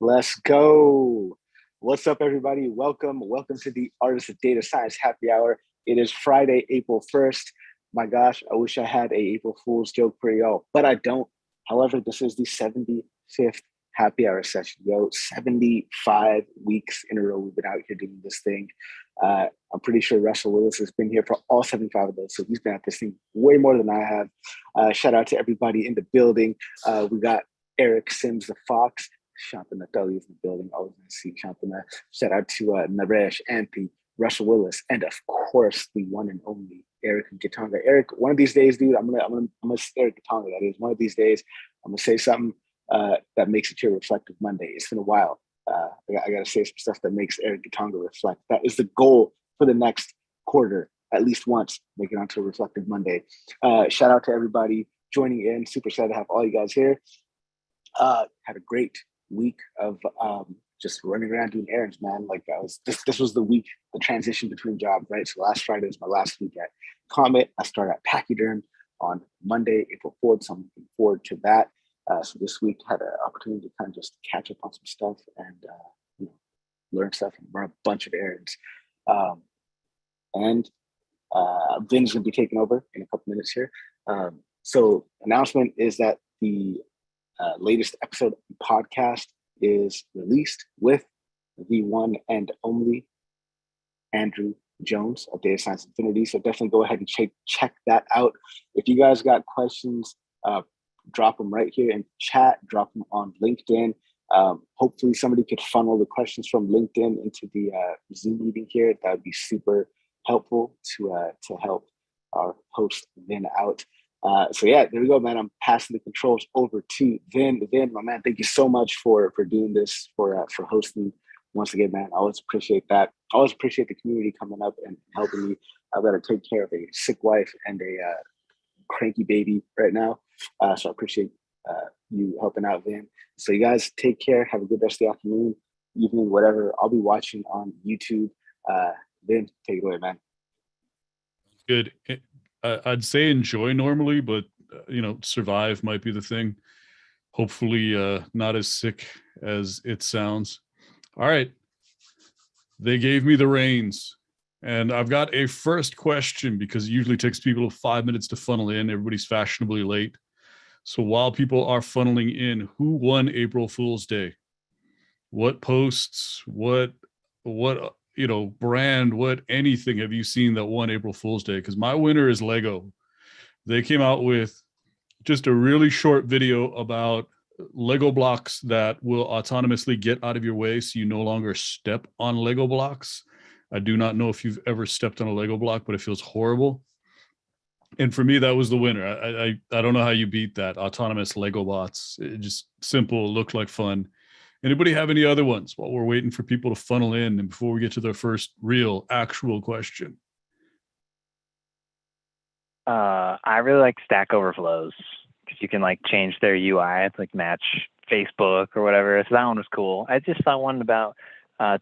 Let's go. What's up, everybody? Welcome to the Artists of Data Science Happy Hour. It is Friday, April 1st. My gosh, I wish I had a April Fool's joke for y'all, but I don't. However, this is the 75th Happy Hour session, yo. 75 weeks in a row we've been out here doing this thing. I'm pretty sure Russell Willis has been here for all 75 of those, so he's been at this thing way more than I have. Shout out to everybody in the building. We got Eric Sims the Fox. Shantana Tully is in the building. Always going to see Shantana. Shout out to Naresh, Anthony, Russell Willis, and of course the one and only Eric Gitonga. Eric, one of these days, dude, I'm gonna Eric Gitonga. That is, one of these days, I'm gonna say something that makes it to a reflective Monday. It's been a while. I gotta say some stuff that makes Eric Gitonga reflect. That is the goal for the next quarter, at least once, make it onto a reflective Monday. Shout out to everybody joining in. Super excited to have all you guys here. Had a great week of just running around doing errands, man. Like this was the week, the transition between jobs, right? So last Friday was my last week at Comet. I started at Pachyderm on Monday, April 4th. So I'm looking forward to that. So this week had an opportunity to kind of just catch up on some stuff and learn stuff and run a bunch of errands. And Vin's gonna be taking over in a couple minutes here. So announcement is that the latest episode of the podcast is released with the one and only Andrew Jones of Data Science Infinity. So definitely go ahead and check that out. If you guys got questions, drop them right here in chat, drop them on LinkedIn. Hopefully somebody could funnel the questions from LinkedIn into the Zoom meeting here. That would be super helpful to help our host Vin out. So yeah, there we go, man. I'm passing the controls over to Vin. Vin, my man, thank you so much for doing this, for hosting once again, man. I always appreciate that. I always appreciate the community coming up and helping me. I've got to take care of a sick wife and a cranky baby right now. So I appreciate you helping out, Vin. So you guys take care. Have a good rest of the afternoon, evening, whatever. I'll be watching on YouTube. Vin, take it away, man. Good. I'd say enjoy normally, but survive might be the thing. Hopefully not as sick as it sounds. All right. They gave me the reins, and I've got a first question because it usually takes people 5 minutes to funnel in. Everybody's fashionably late. So while people are funneling in, who won April Fool's Day? What posts, what brand, what anything have you seen that won April Fool's Day? Because my winner is Lego. They came out with just a really short video about Lego blocks that will autonomously get out of your way so you no longer step on Lego blocks. I do not know if you've ever stepped on a Lego block, but it feels horrible. And for me, that was the winner. I don't know how you beat that. Autonomous Lego bots. It just simple, looked like fun. Anybody have any other ones while we're waiting for people to funnel in and before we get to their first real, actual question? I really like Stack Overflows because you can change their UI to match Facebook or whatever. So that one was cool. I just saw one about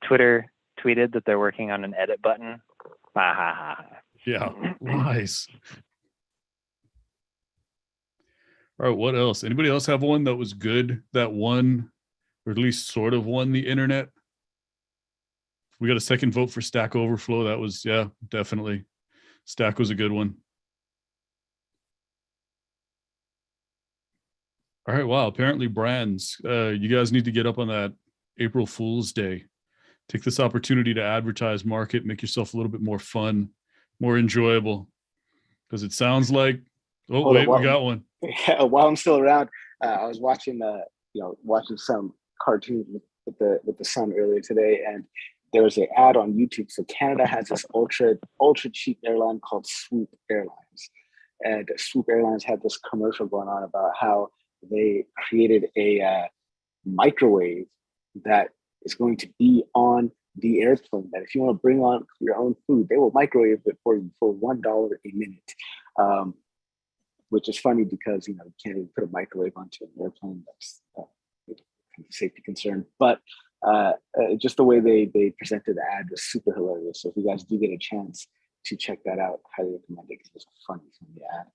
Twitter tweeted that they're working on an edit button. Ha ha ha. Yeah, nice. All right, what else? Anybody else have one that was good that won, or at least sort of won the internet? We got a second vote for Stack Overflow. That was, yeah, definitely. Stack was a good one. All right, wow. Apparently brands, you guys need to get up on that April Fool's Day. Take this opportunity to advertise, market, make yourself a little bit more fun, more enjoyable. Because it sounds like, we got one. Yeah, while I'm still around, I was watching some cartoons with the sun earlier today, and there was an ad on YouTube. So Canada has this ultra cheap airline called Swoop Airlines, and Swoop Airlines had this commercial going on about how they created a microwave that is going to be on the airplane. That if you want to bring on your own food, they will microwave it for you for $1 a minute. Which is funny because you can't even put a microwave onto an airplane. That's a safety concern. But just the way they presented the ad was super hilarious. So if you guys do get a chance to check that out, highly recommend it because it's funny from the ad.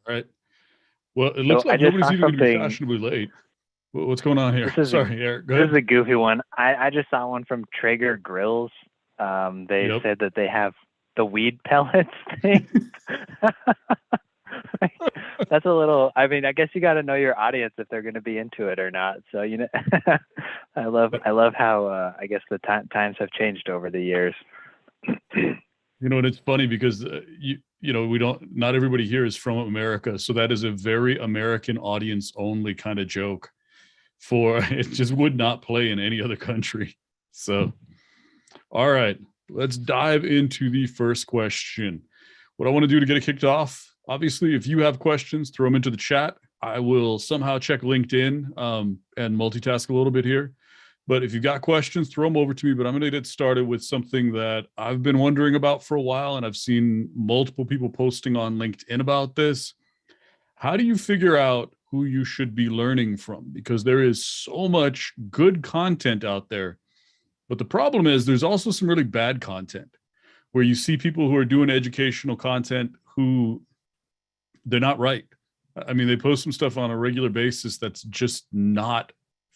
All right. Well, it looks like nobody's even going to be fashionably late. What's going on here? Sorry, Eric. Go This ahead. is a goofy one. I just saw one from Traeger Grills. They Yep. said that they have the weed pellets thing. That's a little. I mean, I guess you got to know your audience if they're going to be into it or not. So I love how I guess the times have changed over the years. And it's funny because not everybody here is from America, so that is a very American audience only kind of joke. It just would not play in any other country. So, all right, let's dive into the first question. What I want to do to get it kicked off, obviously, if you have questions, throw them into the chat. I will somehow check LinkedIn and multitask a little bit here. But if you've got questions, throw them over to me. But I'm going to get started with something that I've been wondering about for a while, and I've seen multiple people posting on LinkedIn about this. How do you figure out who you should be learning from? Because there is so much good content out there. But the problem is there's also some really bad content where you see people who are doing educational content who they're not right. I mean, they post some stuff on a regular basis that's just not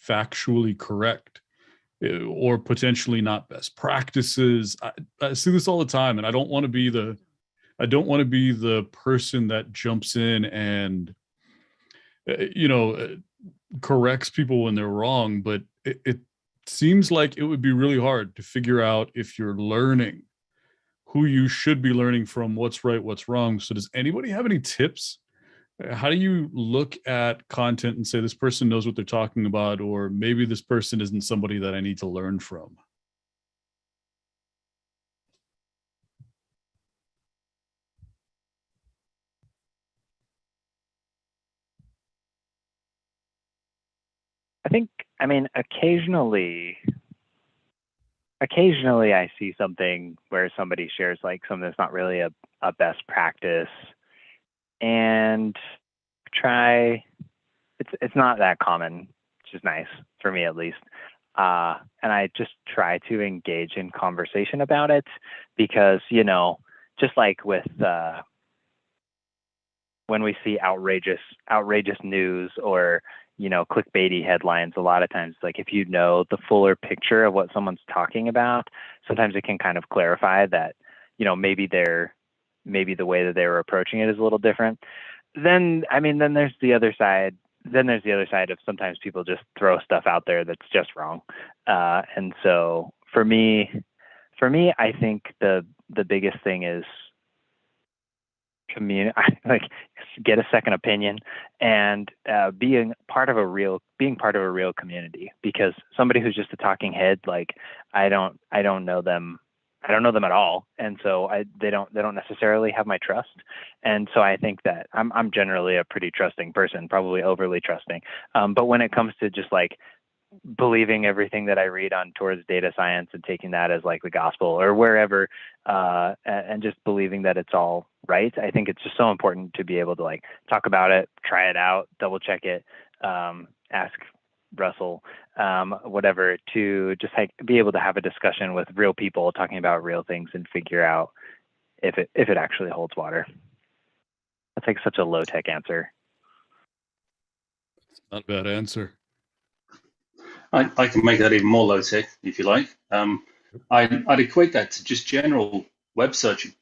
factually correct or potentially not best practices. I see this all the time, and I don't want to be the person that jumps in and corrects people when they're wrong, but it seems like it would be really hard to figure out if you're learning who you should be learning from, what's right, what's wrong. So does anybody have any tips? How do you look at content and say this person knows what they're talking about, or maybe this person isn't somebody that I need to learn from? I mean, occasionally I see something where somebody shares like something that's not really a best practice, and it's not that common, which is nice for me at least. And I just try to engage in conversation about it because, just like with when we see outrageous news or clickbaity headlines, a lot of times, like if you know the fuller picture of what someone's talking about, sometimes it can kind of clarify that, maybe the way that they were approaching it is a little different. Then there's the other side. Then there's the other side of sometimes people just throw stuff out there that's just wrong. And so for me, I think the biggest thing is like get a second opinion and being part of a real community, because somebody who's just a talking head, like I don't know them. I don't know them at all, and so they don't necessarily have my trust. And so I think that I'm generally a pretty trusting person, probably overly trusting. But when it comes to just like believing everything that I read on towards data science and taking that as like the gospel or wherever, and just believing that it's all right, I think it's just so important to be able to like talk about it, try it out, double check it, ask Russell, whatever, to just like be able to have a discussion with real people talking about real things and figure out if it actually holds water. That's like such a low tech answer. Not a bad answer. I can make that even more low tech if you like. I'd equate that to just general web searching.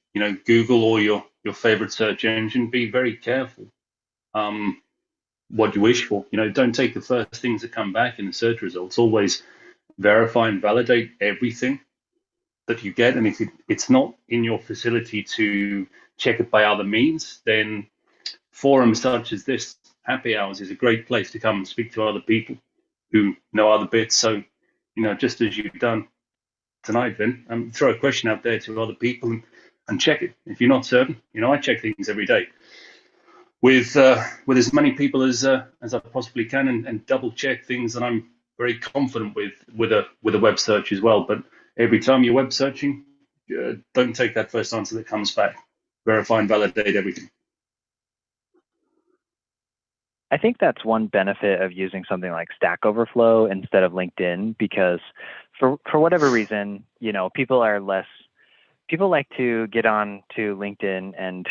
Google or your favorite search engine. Be very careful what you wish for. Don't take the first things that come back in the search results. Always verify and validate everything that you get. And if it's not in your facility to check it by other means, then forums such as this, Happy Hours, is a great place to come and speak to other people who know other bits. So, just as you've done tonight, Vin, throw a question out there to other people and check it. If you're not certain, I check things every day with as many people as I possibly can, and double check things that I'm very confident with a web search as well. But every time you're web searching, don't take that first answer that comes back. Verify and validate everything. I think that's one benefit of using something like Stack Overflow instead of LinkedIn, because for whatever reason, people like to get on to LinkedIn and,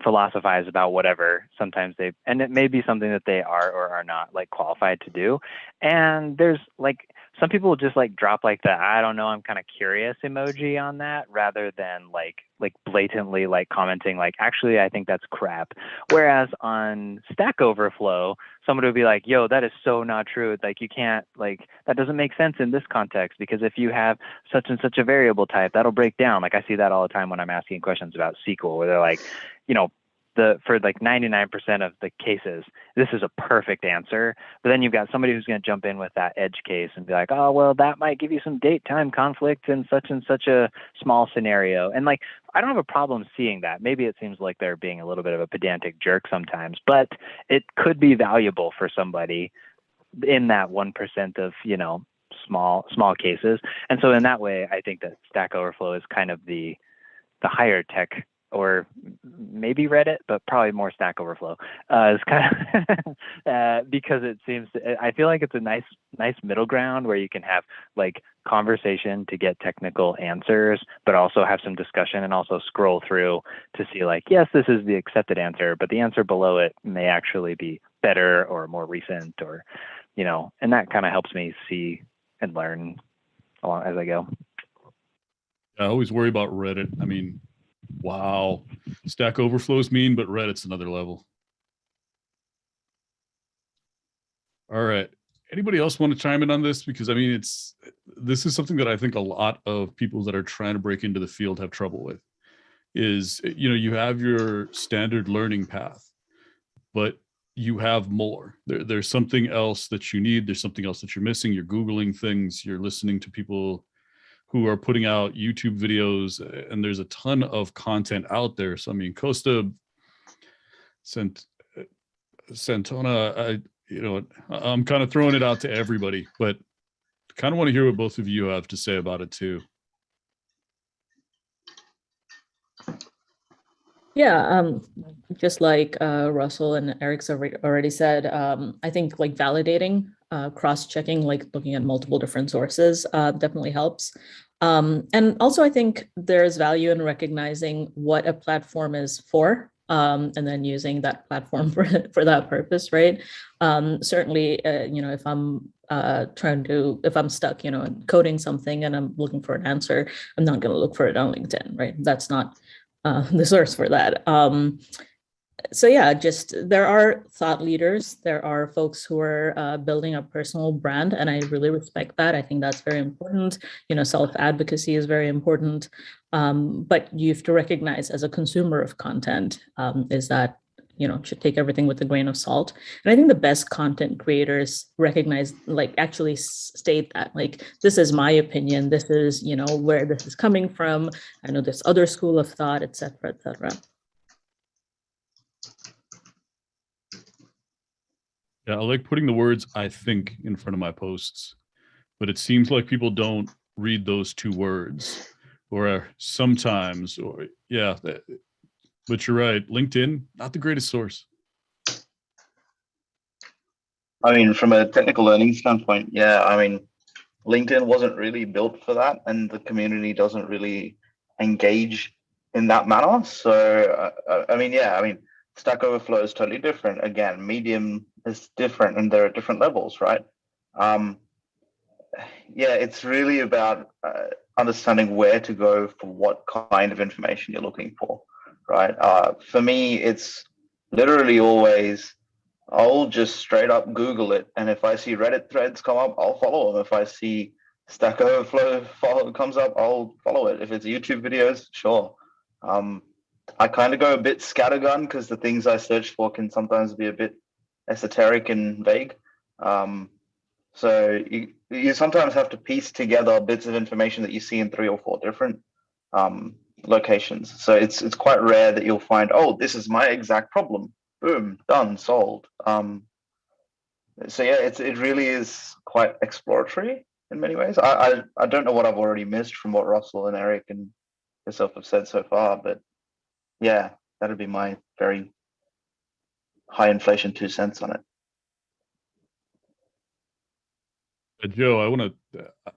philosophize about whatever. Sometimes and it may be something that they are or are not like qualified to do. And there's like some people will just like drop like the I don't know, I'm kind of curious emoji on that, rather than like blatantly like commenting like, actually I think that's crap. Whereas on Stack Overflow, somebody would be like, yo, that is so not true. Like you can't, like that doesn't make sense in this context, because if you have such and such a variable type, that'll break down. Like I see that all the time when I'm asking questions about SQL, where they're like, for like 99% of the cases, this is a perfect answer. But then you've got somebody who's going to jump in with that edge case and be like, oh, well, that might give you some date time conflict in such and such a small scenario. And like, I don't have a problem seeing that. Maybe it seems like they're being a little bit of a pedantic jerk sometimes, but it could be valuable for somebody in that 1% of, small cases. And so in that way, I think that Stack Overflow is kind of the higher tech, or maybe Reddit, but probably more Stack Overflow. It's kind of because it seems I feel like it's a nice middle ground where you can have like conversation to get technical answers, but also have some discussion and also scroll through to see like, yes, this is the accepted answer, but the answer below it may actually be better or more recent, or and that kind of helps me see and learn along as I go. I always worry about Reddit. I mean, wow. Stack Overflow's mean, but Reddit's another level. All right. Anybody else want to chime in on this? Because I mean, this is something that I think a lot of people that are trying to break into the field have trouble with. Is, you have your standard learning path, but you have more. There's something else that you need. There's something else that you're missing. You're Googling things. You're listening to people who are putting out YouTube videos, and there's a ton of content out there. So, I mean, Costa, Santona, I'm kind of throwing it out to everybody, but kind of want to hear what both of you have to say about it too. Yeah, just like Russell and Eric's already said, I think like validating, cross-checking, like looking at multiple different sources definitely helps. And also I think there's value in recognizing what a platform is for, and then using that platform for that purpose, right? Certainly, if I'm if I'm stuck, coding something and I'm looking for an answer, I'm not going to look for it on LinkedIn, right? That's not the source for that. So yeah, just there are thought leaders. There are folks who are building a personal brand, and I really respect that. I think that's very important. Self-advocacy is very important. But you have to recognize as a consumer of content is that should take everything with a grain of salt. And I think the best content creators recognize, like actually state that, like, this is my opinion. This is, where this is coming from. I know this other school of thought, et cetera, et cetera. Yeah, I like putting the words "I think" in front of my posts, but it seems like people don't read those two words, or sometimes, or yeah. But you're right. LinkedIn, not the greatest source. I mean, from a technical learning standpoint, yeah, I mean, LinkedIn wasn't really built for that, and the community doesn't really engage in that manner. So, Stack Overflow is totally different. Again, Medium is different, and there are different levels, right? It's really about understanding where to go for what kind of information you're looking for, right? For me, it's literally always, I'll just straight up Google it. And if I see Reddit threads come up, I'll follow them. If I see Stack Overflow comes up, I'll follow it. If it's YouTube videos, sure. I kind of go a bit scattergun because the things I search for can sometimes be a bit esoteric and vague. So you sometimes have to piece together bits of information that you see in 3 or 4 different locations. So it's quite rare that you'll find, oh, this is my exact problem. Boom, done, solved. It really is quite exploratory in many ways. I don't know what I've already missed from what Russell and Eric and yourself have said so far, but yeah, that'd be my very high inflation 2 cents on it. Joe,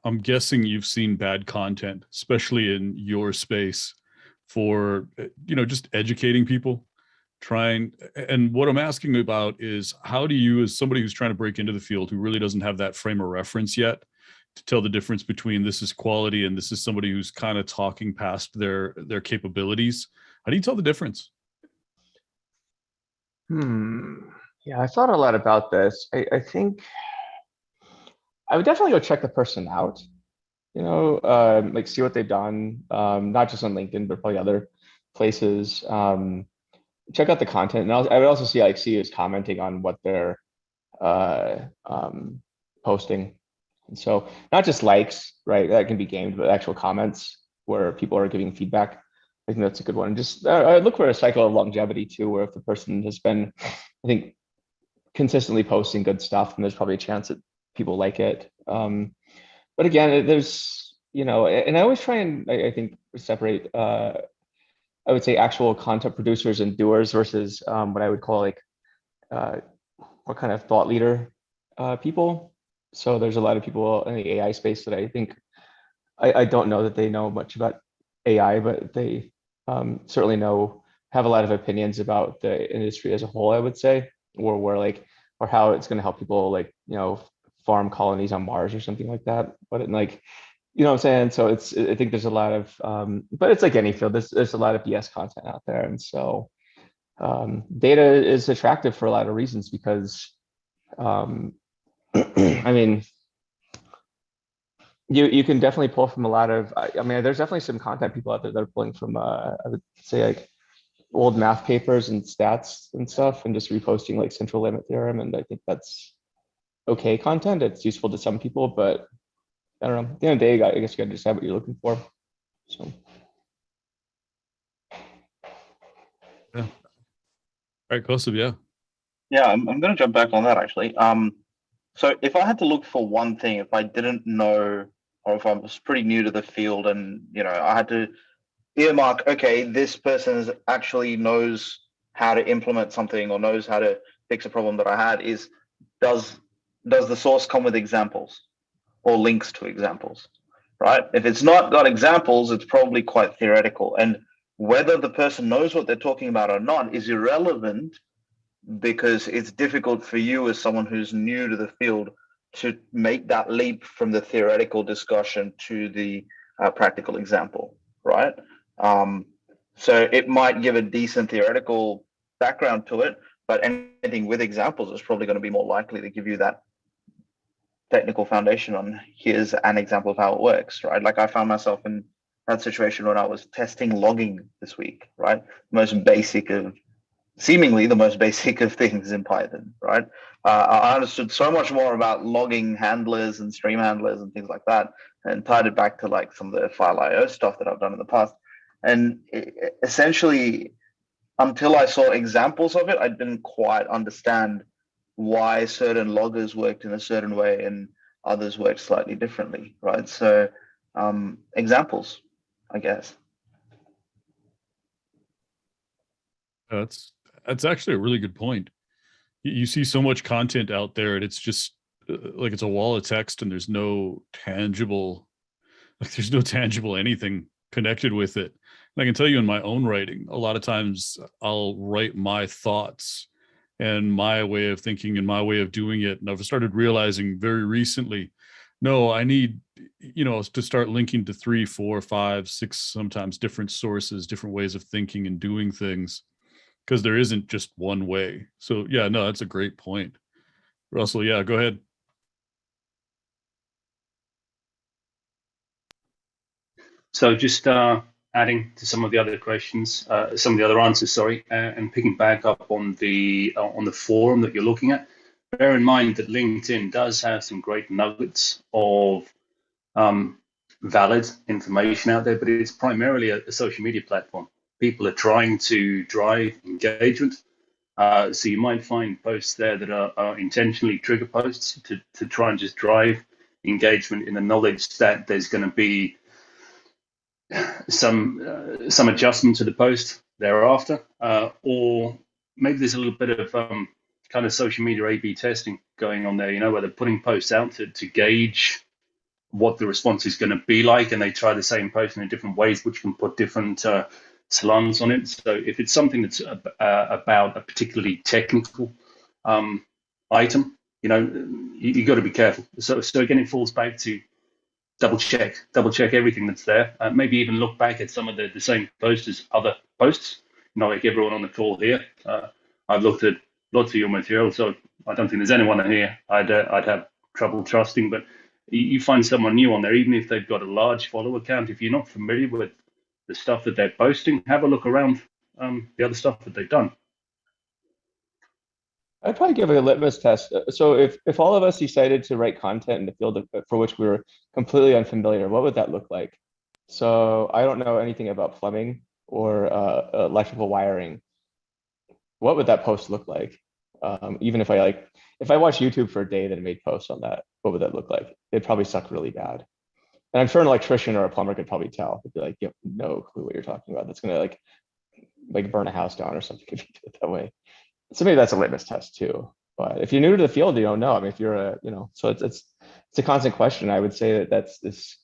I'm guessing you've seen bad content, especially in your space, for, just educating people, and what I'm asking about is, how do you, as somebody who's trying to break into the field, who really doesn't have that frame of reference yet, to tell the difference between this is quality and this is somebody who's kind of talking past their capabilities? How do you tell the difference? Yeah, I thought a lot about this. I think I would definitely go check the person out, like see what they've done, not just on LinkedIn, but probably other places. Check out the content, and I would also see who's commenting on what they're posting. And so not just likes, right? That can be gamed, but actual comments where people are giving feedback. I think that's a good one. And just I look for a cycle of longevity too, where if the person has been, I think, consistently posting good stuff, and there's probably a chance that people like it. But again, there's, and I always try and I think separate, I would say, actual content producers and doers versus what I would call like what kind of thought leader people. So there's a lot of people in the AI space that I think I don't know that they know much about AI, but they certainly have a lot of opinions about the industry as a whole, I would say, or how it's going to help people, like, farm colonies on Mars or something like that. But like, what I'm saying? So I think there's a lot of, but it's like any field, there's a lot of BS content out there. And so data is attractive for a lot of reasons because, I mean, you can definitely pull from a lot of, I mean, there's definitely some content people out there that are pulling from, I would say, like old math papers and stats and stuff, and just reposting like central limit theorem. And I think that's okay content. It's useful to some people, but I don't know. At the end of the day, I guess you got to decide what you're looking for. So. Yeah. All right, Kosov, yeah. Yeah, I'm going to jump back on that actually. So if I had to look for one thing, if I didn't know, or if I was pretty new to the field, and I had to earmark, okay, this person actually knows how to implement something or knows how to fix a problem that I had, is does the source come with examples or links to examples, right? If it's not got examples, it's probably quite theoretical. And whether the person knows what they're talking about or not is irrelevant, because it's difficult for you as someone who's new to the field to make that leap from the theoretical discussion to the practical example, right? So it might give a decent theoretical background to it, but anything with examples is probably going to be more likely to give you that technical foundation on, here's an example of how it works, right? Like I found myself in that situation when I was testing logging this week, right? Seemingly the most basic of things in Python, right? I understood so much more about logging handlers and stream handlers and things like that, and tied it back to like some of the file IO stuff that I've done in the past. And essentially, until I saw examples of it, I didn't quite understand why certain loggers worked in a certain way and others worked slightly differently, right? So examples, I guess. That's actually a really good point. You see so much content out there, and it's just like it's a wall of text, and there's no tangible anything connected with it. And I can tell you in my own writing, a lot of times I'll write my thoughts and my way of thinking and my way of doing it. And I've started realizing very recently, no, I need, to start linking to 3, 4, 5, 6, sometimes different sources, different ways of thinking and doing things, because there isn't just one way. So yeah, no, that's a great point. Russell, yeah, go ahead. So just adding to some of the other questions, some of the other answers, sorry, and picking back up on the forum that you're looking at. Bear in mind that LinkedIn does have some great nuggets of valid information out there, but it's primarily a social media platform. People are trying to drive engagement. So you might find posts there that are intentionally trigger posts to try and just drive engagement, in the knowledge that there's going to be some adjustment to the post thereafter, or maybe there's a little bit of kind of social media A/B testing going on there, where they're putting posts out to gauge what the response is going to be like, and they try the same post in different ways, which can put different slants on it. So if it's something that's about a particularly technical item, you got to be careful. So again, it falls back to double check everything that's there. Maybe even look back at some of the same posts as other posts. Like everyone on the call here, I've looked at lots of your material, so I don't think there's anyone here I'd have trouble trusting. But you find someone new on there, even if they've got a large follower count, if you're not familiar with the stuff that they're posting, have a look around the other stuff that they've done. I'd probably give it a litmus test. So if all of us decided to write content in the field for which we were completely unfamiliar, what would that look like? So I don't know anything about plumbing or electrical wiring. What would that post look like? Even if I watched YouTube for a day that made posts on that, what would that look like? It'd probably suck really bad. And I'm sure an electrician or a plumber could probably tell. They'd be like, you have no clue what you're talking about. That's gonna like burn a house down or something if you do it that way. So maybe that's a litmus test too. But if you're new to the field, you don't know. I mean, if you're so it's a constant question. I would say this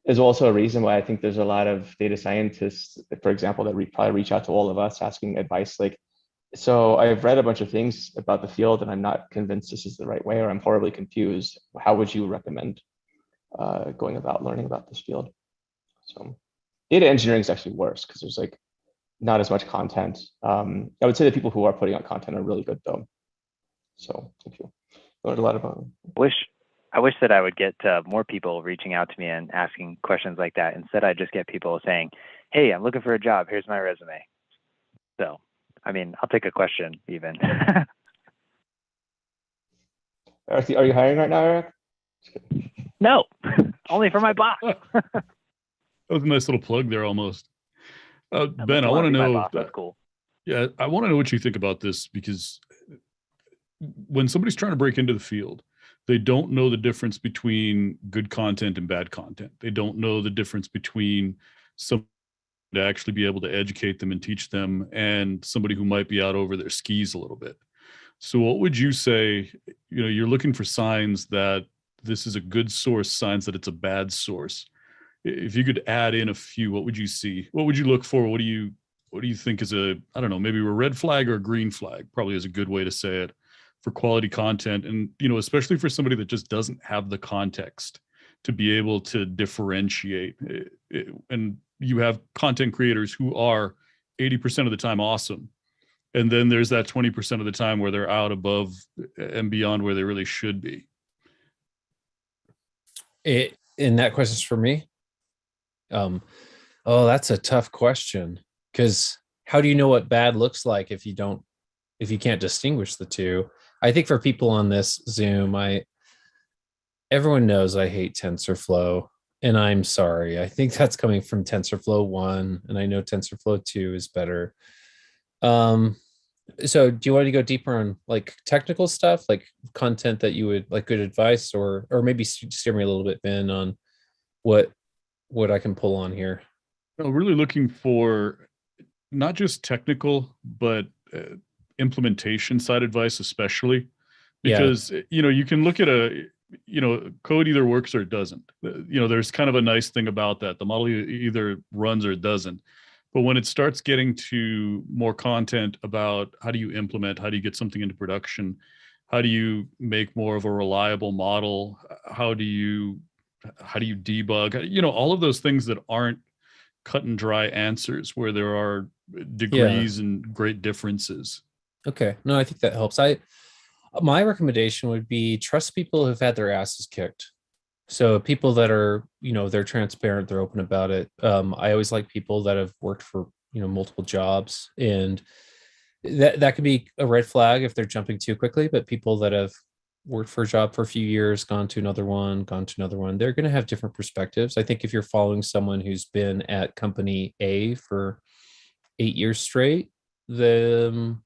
is also a reason why I think there's a lot of data scientists, for example, that probably reach out to all of us asking advice. Like, so I've read a bunch of things about the field and I'm not convinced this is the right way, or I'm horribly confused. How would you recommend going about learning about this field? So data engineering is actually worse because there's not as much content. I would say the people who are putting out content are really good though. So thank you. Learned a lot about them. I wish that I would get more people reaching out to me and asking questions like that. Instead, I just get people saying, "Hey, I'm looking for a job. Here's my resume." So, I mean, I'll take a question even. Are you hiring right now, Eric? No, only for my boss. That was a nice little plug there almost. Ben, I want to know. That's cool. Yeah, I want to know what you think about this, because when somebody's trying to break into the field, they don't know the difference between good content and bad content. They don't know the difference between somebody to actually be able to educate them and teach them and somebody who might be out over their skis a little bit. So what would you say, you're looking for signs that this is a good source, signs that it's a bad source. If you could add in a few, what would you see? What would you look for? What do you think is maybe a red flag or a green flag, probably is a good way to say it, for quality content. And, especially for somebody that just doesn't have the context to be able to differentiate. And you have content creators who are 80% of the time awesome. And then there's that 20% of the time where they're out above and beyond where they really should be. And that question's for me. That's a tough question, because how do you know what bad looks like if you can't distinguish the two? I think for people on this Zoom, everyone knows I hate TensorFlow, and I'm sorry. I think that's coming from TensorFlow 1, and I know TensorFlow 2 is better. So do you want to go deeper on technical stuff, like content that you would like, good advice, or maybe steer me a little bit, Ben, on what I can pull on here? Really looking for not just technical, but implementation side advice, especially because, you can look at code either works or it doesn't. There's kind of a nice thing about that. The model either runs or it doesn't. But when it starts getting to more content about how do you implement, how do you get something into production, how do you make more of a reliable model, how do you debug, all of those things that aren't cut and dry answers where there are degrees and great differences. Okay. No, I think that helps. My recommendation would be trust people who've had their asses kicked. So people that are, they're transparent, they're open about it. I always like people that have worked for, multiple jobs, and that could be a red flag if they're jumping too quickly. But people that have worked for a job for a few years, gone to another one, they're going to have different perspectives. I think if you're following someone who's been at company A for 8 years straight, then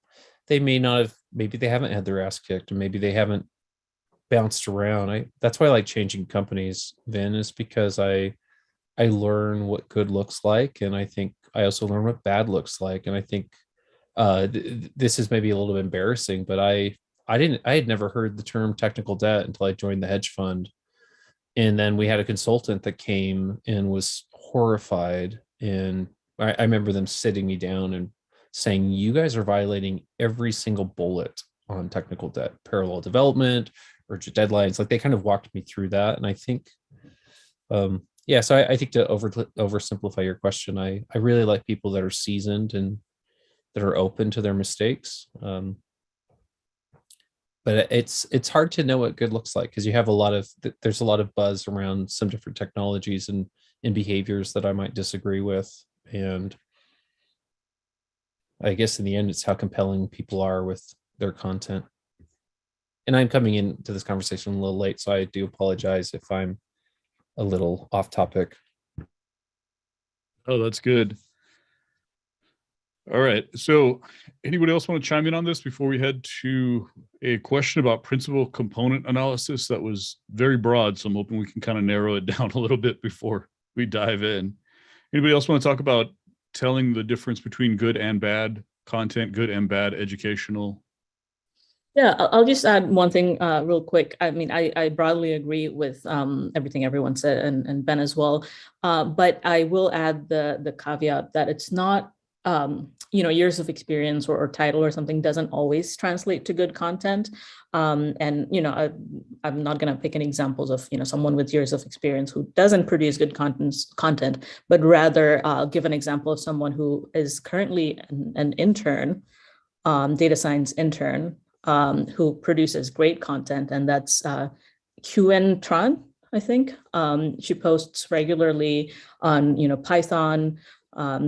they may not have, maybe they haven't had their ass kicked, and maybe they haven't bounced around. That's why I like changing companies, Vin, is because I learn what good looks like, and I think I also learn what bad looks like. And I think this is maybe a little bit embarrassing, but I had never heard the term technical debt until I joined the hedge fund. And then we had a consultant that came and was horrified and I remember them sitting me down and saying, you guys are violating every single bullet on technical debt, parallel development, urgent deadlines. Like they kind of walked me through that. And I think, yeah, so I think to oversimplify your question, I really like people that are seasoned and that are open to their mistakes. But it's hard to know what good looks like because you have there's a lot of buzz around some different technologies and behaviors that I might disagree with. And I guess in the end, it's how compelling people are with their content. And I'm coming into this conversation a little late, so I do apologize if I'm a little off topic. Oh, that's good. All right. So anybody else want to chime in on this before we head to a question about principal component analysis that was very broad? So I'm hoping we can kind of narrow it down a little bit before we dive in. Anybody else want to talk about telling the difference between good and bad content, good and bad educational? Yeah, I'll just add one thing real quick. I mean, I broadly agree with everything everyone said and Ben as well. But I will add the caveat that it's not, years of experience or title or something doesn't always translate to good content. And, I'm not going to pick any examples of, someone with years of experience who doesn't produce good content, but rather give an example of someone who is currently an intern, data science intern, who produces great content, and that's QN Tran, I think. She posts regularly on, Python,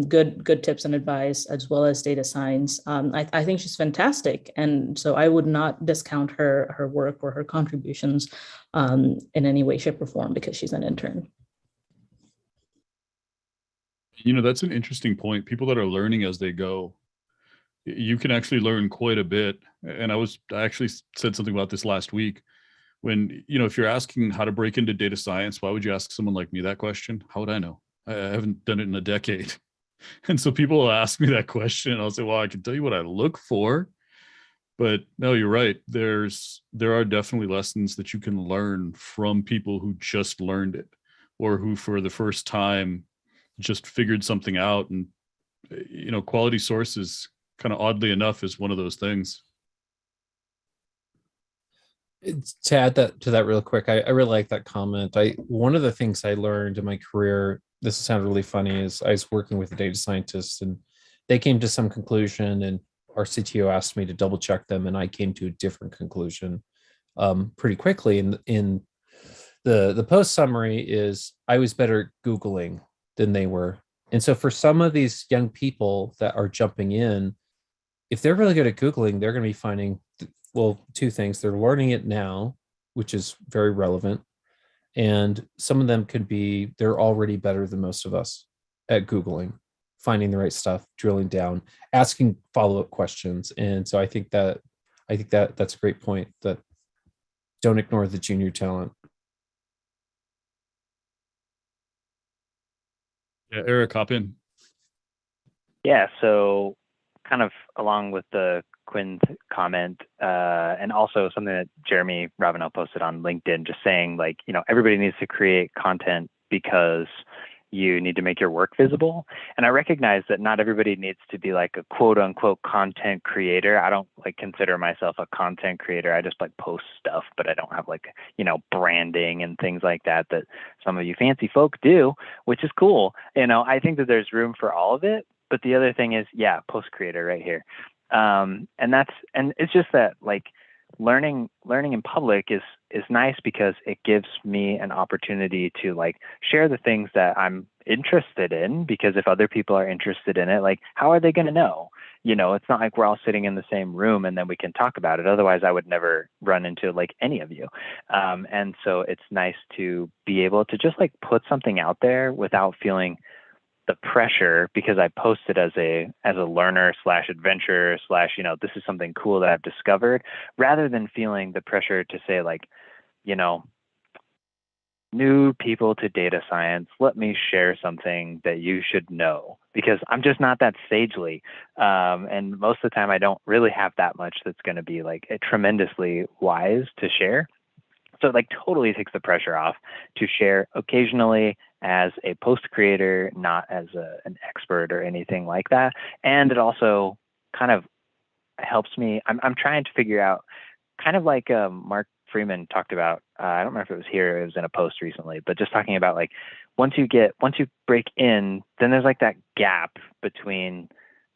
good tips and advice, as well as data science. I think she's fantastic, and so I would not discount her work or her contributions in any way, shape, or form because she's an intern. That's an interesting point. People that are learning as they go, you can actually learn quite a bit. And I actually said something about this last week when, if you're asking how to break into data science, why would you ask someone like me that question? How would I know? I haven't done it in a decade. And so people will ask me that question and I'll say, well, I can tell you what I look for, but no, you're right. There are definitely lessons that you can learn from people who just learned it or who for the first time just figured something out. And, quality sources kind of oddly enough is one of those things. To add to that real quick, I really like that comment. One of the things I learned in my career, this sounds really funny, is I was working with a data scientist and they came to some conclusion and our CTO asked me to double check them and I came to a different conclusion pretty quickly. And in the post summary is I was better at Googling than they were. And so for some of these young people that are jumping in, if they're really good at Googling, they're going to be finding, well, two things. They're learning it now, which is very relevant. And some of them could be, they're already better than most of us at Googling, finding the right stuff, drilling down, asking follow-up questions. And so I think that's a great point, that don't ignore the junior talent. Yeah, Eric, hop in. Yeah, so kind of along with the Quinn's comment, and also something that Jeremy Ravenel posted on LinkedIn, just saying like, everybody needs to create content because you need to make your work visible. And I recognize that not everybody needs to be like a quote unquote content creator. I don't like consider myself a content creator. I just like post stuff, but I don't have like, branding and things like that some of you fancy folk do, which is cool. I think that there's room for all of it. But the other thing is, yeah, post creator right here. And it's just that like learning in public is nice because it gives me an opportunity to like share the things that I'm interested in, because if other people are interested in it, like how are they going to know? It's not like we're all sitting in the same room and then we can talk about it. Otherwise I would never run into like any of you. And so it's nice to be able to just like put something out there without feeling the pressure, because I posted as a learner / adventurer / this is something cool that I've discovered, rather than feeling the pressure to say like, new people to data science, let me share something that you should know, because I'm just not that sagely. And most of the time I don't really have that much that's going to be like tremendously wise to share. So it like totally takes the pressure off to share occasionally as a post creator, not as an expert or anything like that. And it also kind of helps me. I'm trying to figure out, kind of like Mark Freeman talked about. I don't remember if it was here, or it was in a post recently, but just talking about like once you break in, then there's like that gap between,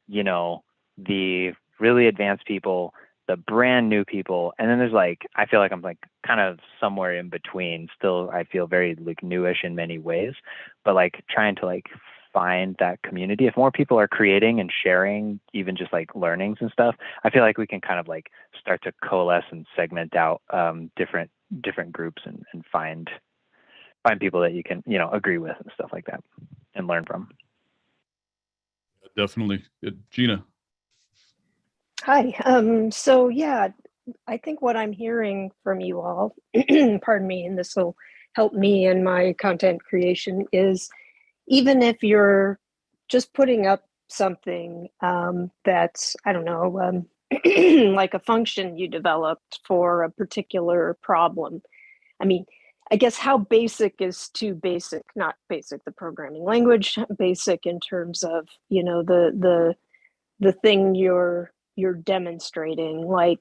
you know, the really advanced people, the brand new people, and then there's like, I feel like I'm like kind of somewhere in between. Still, I feel very like newish in many ways, but like trying to like find that community. If more people are creating and sharing, even just like learnings and stuff, I feel like we can kind of like start to coalesce and segment out different groups and find people that you can, you know, agree with and stuff like that and learn from. Definitely. Gina. Hi. So yeah, I think what I'm hearing from you all, pardon me, and this will help me in my content creation, is even if you're just putting up something that's, I don't know, like a function you developed for a particular problem. I mean, I guess how basic is too basic, not basic, the programming language, basic in terms of, you know, the thing you're demonstrating. Like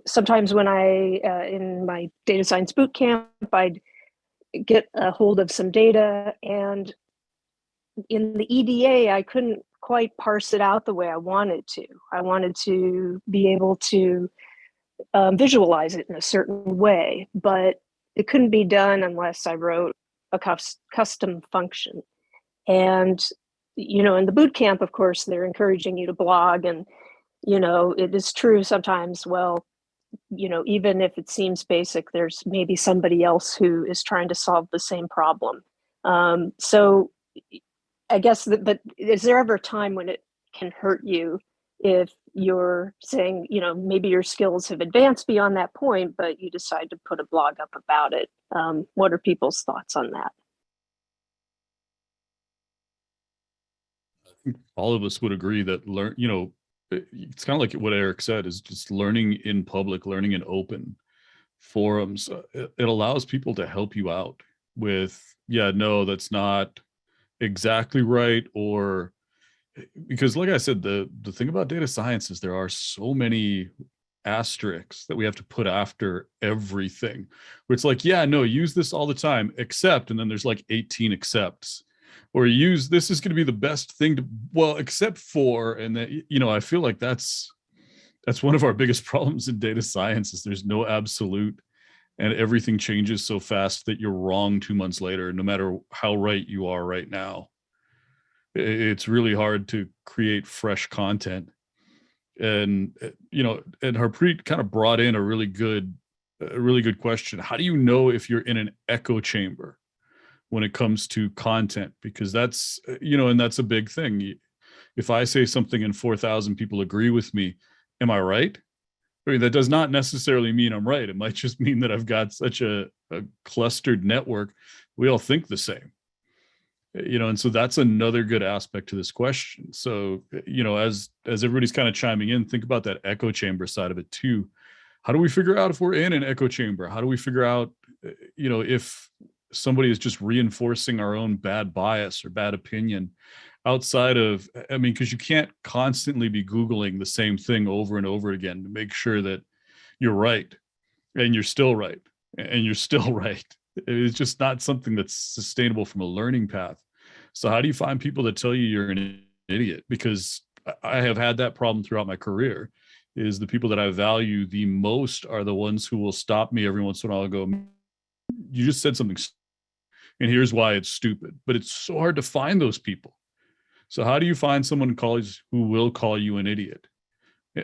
sometimes when I, in my data science boot camp, I'd get a hold of some data, and in the EDA, I couldn't quite parse it out the way I wanted to. I wanted to be able to visualize it in a certain way, but it couldn't be done unless I wrote a custom function. And, you know, in the boot camp, of course, they're encouraging you to blog, and, you know, it is true sometimes, well, you know, even if it seems basic, there's maybe somebody else who is trying to solve the same problem. So I guess, but is there ever a time when it can hurt you if you're saying, you know, maybe your skills have advanced beyond that point, but you decide to put a blog up about it? What are people's thoughts on that? I think all of us would agree that it's kind of like what Eric said, is just learning in public, learning in open forums. It allows people to help you out with, yeah, no, that's not exactly right. Or because like I said, the thing about data science is there are so many asterisks that we have to put after everything, where it's like, yeah, no, use this all the time, except, and then there's like 18 excepts, or use this is going to be the best thing to, well, except for, and that, you know, I feel like that's one of our biggest problems in data science, is there's no absolute, and everything changes so fast that you're wrong 2 months later, no matter how right you are right now. It's really hard to create fresh content. And, you know, and Harpreet kind of brought in a really good question. How do you know if you're in an echo chamber when it comes to content? Because that's, you know, and that's a big thing. If I say something and 4,000 people agree with me, am I right? I mean, that does not necessarily mean I'm right. It might just mean that I've got such a clustered network. We all think the same, you know, and so that's another good aspect to this question. So, you know, as everybody's kind of chiming in, think about that echo chamber side of it too. How do we figure out if we're in an echo chamber? How do we figure out, you know, if somebody is just reinforcing our own bad bias or bad opinion outside of, I mean, because you can't constantly be Googling the same thing over and over again to make sure that you're right, and you're still right, and you're still right. It's just not something that's sustainable from a learning path. So how do you find people that tell you you're an idiot? Because I have had that problem throughout my career, is the people that I value the most are the ones who will stop me every once in a while and go, you just said something, and here's why it's stupid. But it's so hard to find those people. So how do you find someone who will call you an idiot?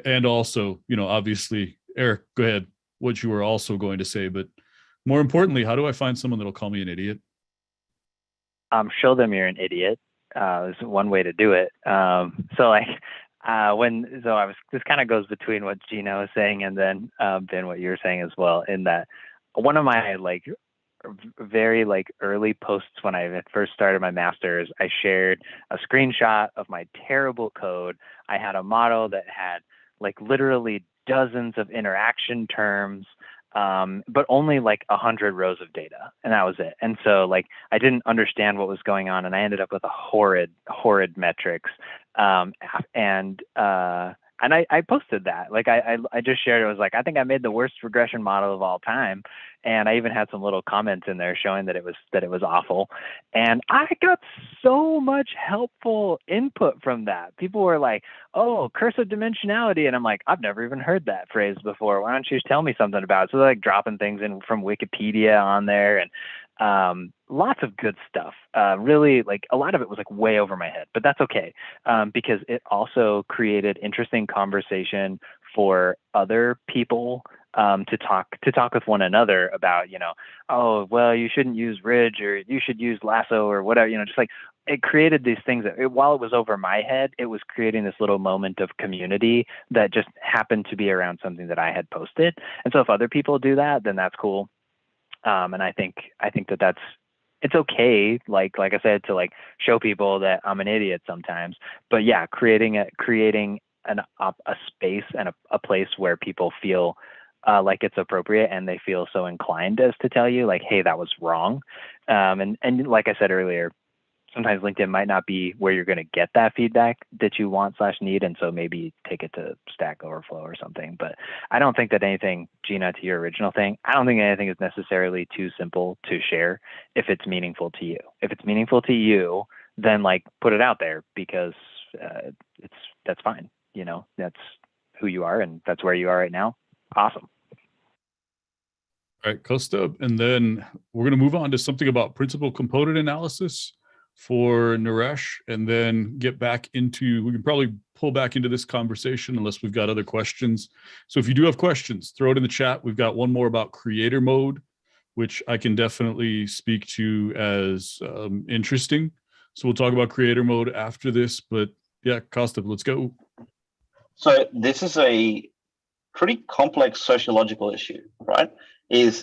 And also, you know, obviously, Eric, go ahead, what you were also going to say, but more importantly, how do I find someone that'll call me an idiot? Show them you're an idiot. Is one way to do it. This kind of goes between what Gina was saying and then Ben, what you were saying as well, in that one of my like very like early posts when I first started my master's, I shared a screenshot of my terrible code. I had a model that had like literally dozens of interaction terms, but only like 100 rows of data, and that was it. And so like I didn't understand what was going on, and I ended up with a horrid metrics. And I posted that. Like I just shared, it was like, I think I made the worst regression model of all time. And I even had some little comments in there showing that it was awful. And I got so much helpful input from that. People were like, oh, curse of dimensionality. And I'm like, I've never even heard that phrase before. Why don't you tell me something about it? So they're like dropping things in from Wikipedia on there, and lots of good stuff. Really, like a lot of it was like way over my head, but that's okay, because it also created interesting conversation for other people, to talk with one another about, oh, well, you shouldn't use Ridge, or you should use Lasso, or whatever, just like it created these things that while it was over my head, it was creating this little moment of community that just happened to be around something that I had posted. And so if other people do that, then that's cool. And I think that it's okay, like I said, to like show people that I'm an idiot sometimes. But yeah, creating a space and a place where people feel like it's appropriate, and they feel so inclined as to tell you like, hey, that was wrong. And like I said earlier, sometimes LinkedIn might not be where you're going to get that feedback that you want / need. And so maybe take it to Stack Overflow or something. But I don't think that anything, Gina, to your original thing, I don't think anything is necessarily too simple to share if it's meaningful to you. If it's meaningful to you, then like put it out there, because that's fine. That's who you are, and that's where you are right now. Awesome. All right, Costa. And then we're going to move on to something about principal component analysis for Naresh, and then we can probably pull back into this conversation unless we've got other questions. So if you do have questions, throw it in the chat. We've got one more about creator mode, which I can definitely speak to as interesting. So we'll talk about creator mode after this, but yeah, Costa, let's go. So this is a pretty complex sociological issue, right? And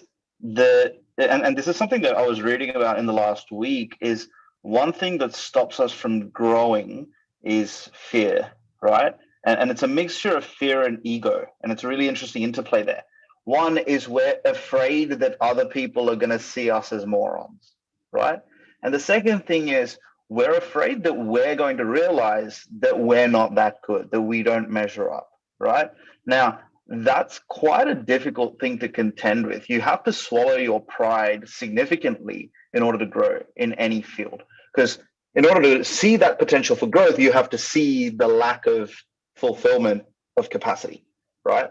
this is something that I was reading about in the last week, is one thing that stops us from growing is fear, right? And it's a mixture of fear and ego. And it's a really interesting interplay there. One is we're afraid that other people are going to see us as morons, right? And the second thing is we're afraid that we're going to realize that we're not that good, that we don't measure up, right? Now, that's quite a difficult thing to contend with. You have to swallow your pride significantly in order to grow in any field. Because in order to see that potential for growth, you have to see the lack of fulfillment of capacity, right?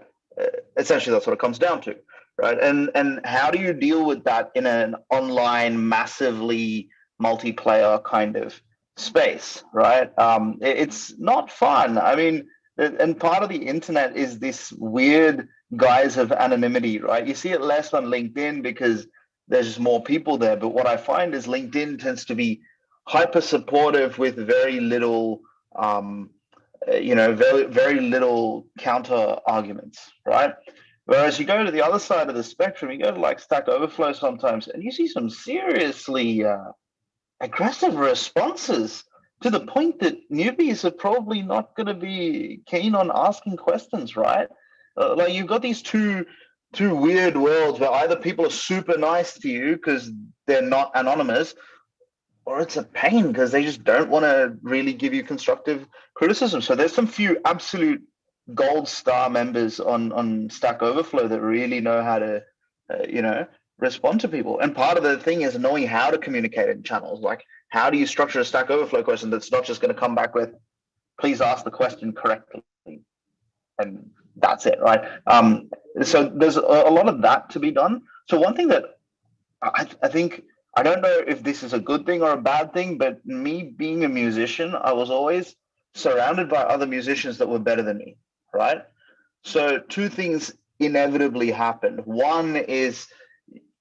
Essentially, that's what it comes down to, right? And how do you deal with that in an online, massively multiplayer kind of space, right? It's not fun. I mean, and part of the internet is this weird guise of anonymity, right? You see it less on LinkedIn because there's just more people there. But what I find is LinkedIn tends to be hyper supportive with very little, very, very little counter arguments, right? Whereas you go to the other side of the spectrum, you go to like Stack Overflow sometimes, and you see some seriously aggressive responses, to the point that newbies are probably not going to be keen on asking questions, right? Like you've got these two weird worlds where either people are super nice to you because they're not anonymous, or it's a pain because they just don't want to really give you constructive criticism. So there's some few absolute gold star members on Stack Overflow that really know how to, respond to people. And part of the thing is knowing how to communicate in channels. Like, how do you structure a Stack Overflow question that's not just going to come back with, please ask the question correctly, and that's it, right? So there's a lot of that to be done. So one thing that I think, I don't know if this is a good thing or a bad thing, but me being a musician, I was always surrounded by other musicians that were better than me, right? So two things inevitably happened. One is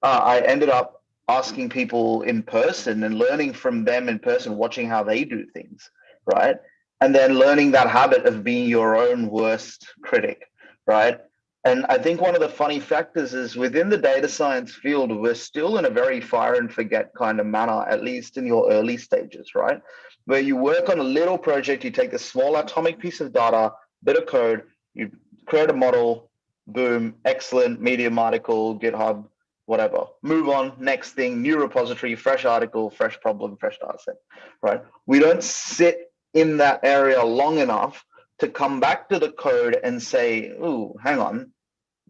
I ended up asking people in person and learning from them in person, watching how they do things, right? And then learning that habit of being your own worst critic, right? And I think one of the funny factors is within the data science field, we're still in a very fire and forget kind of manner, at least in your early stages, right? Where you work on a little project, you take a small atomic piece of data, bit of code, you create a model, boom, excellent, Medium article, GitHub, whatever. Move on, next thing, new repository, fresh article, fresh problem, fresh data set, right? We don't sit in that area long enough to come back to the code and say, ooh, hang on,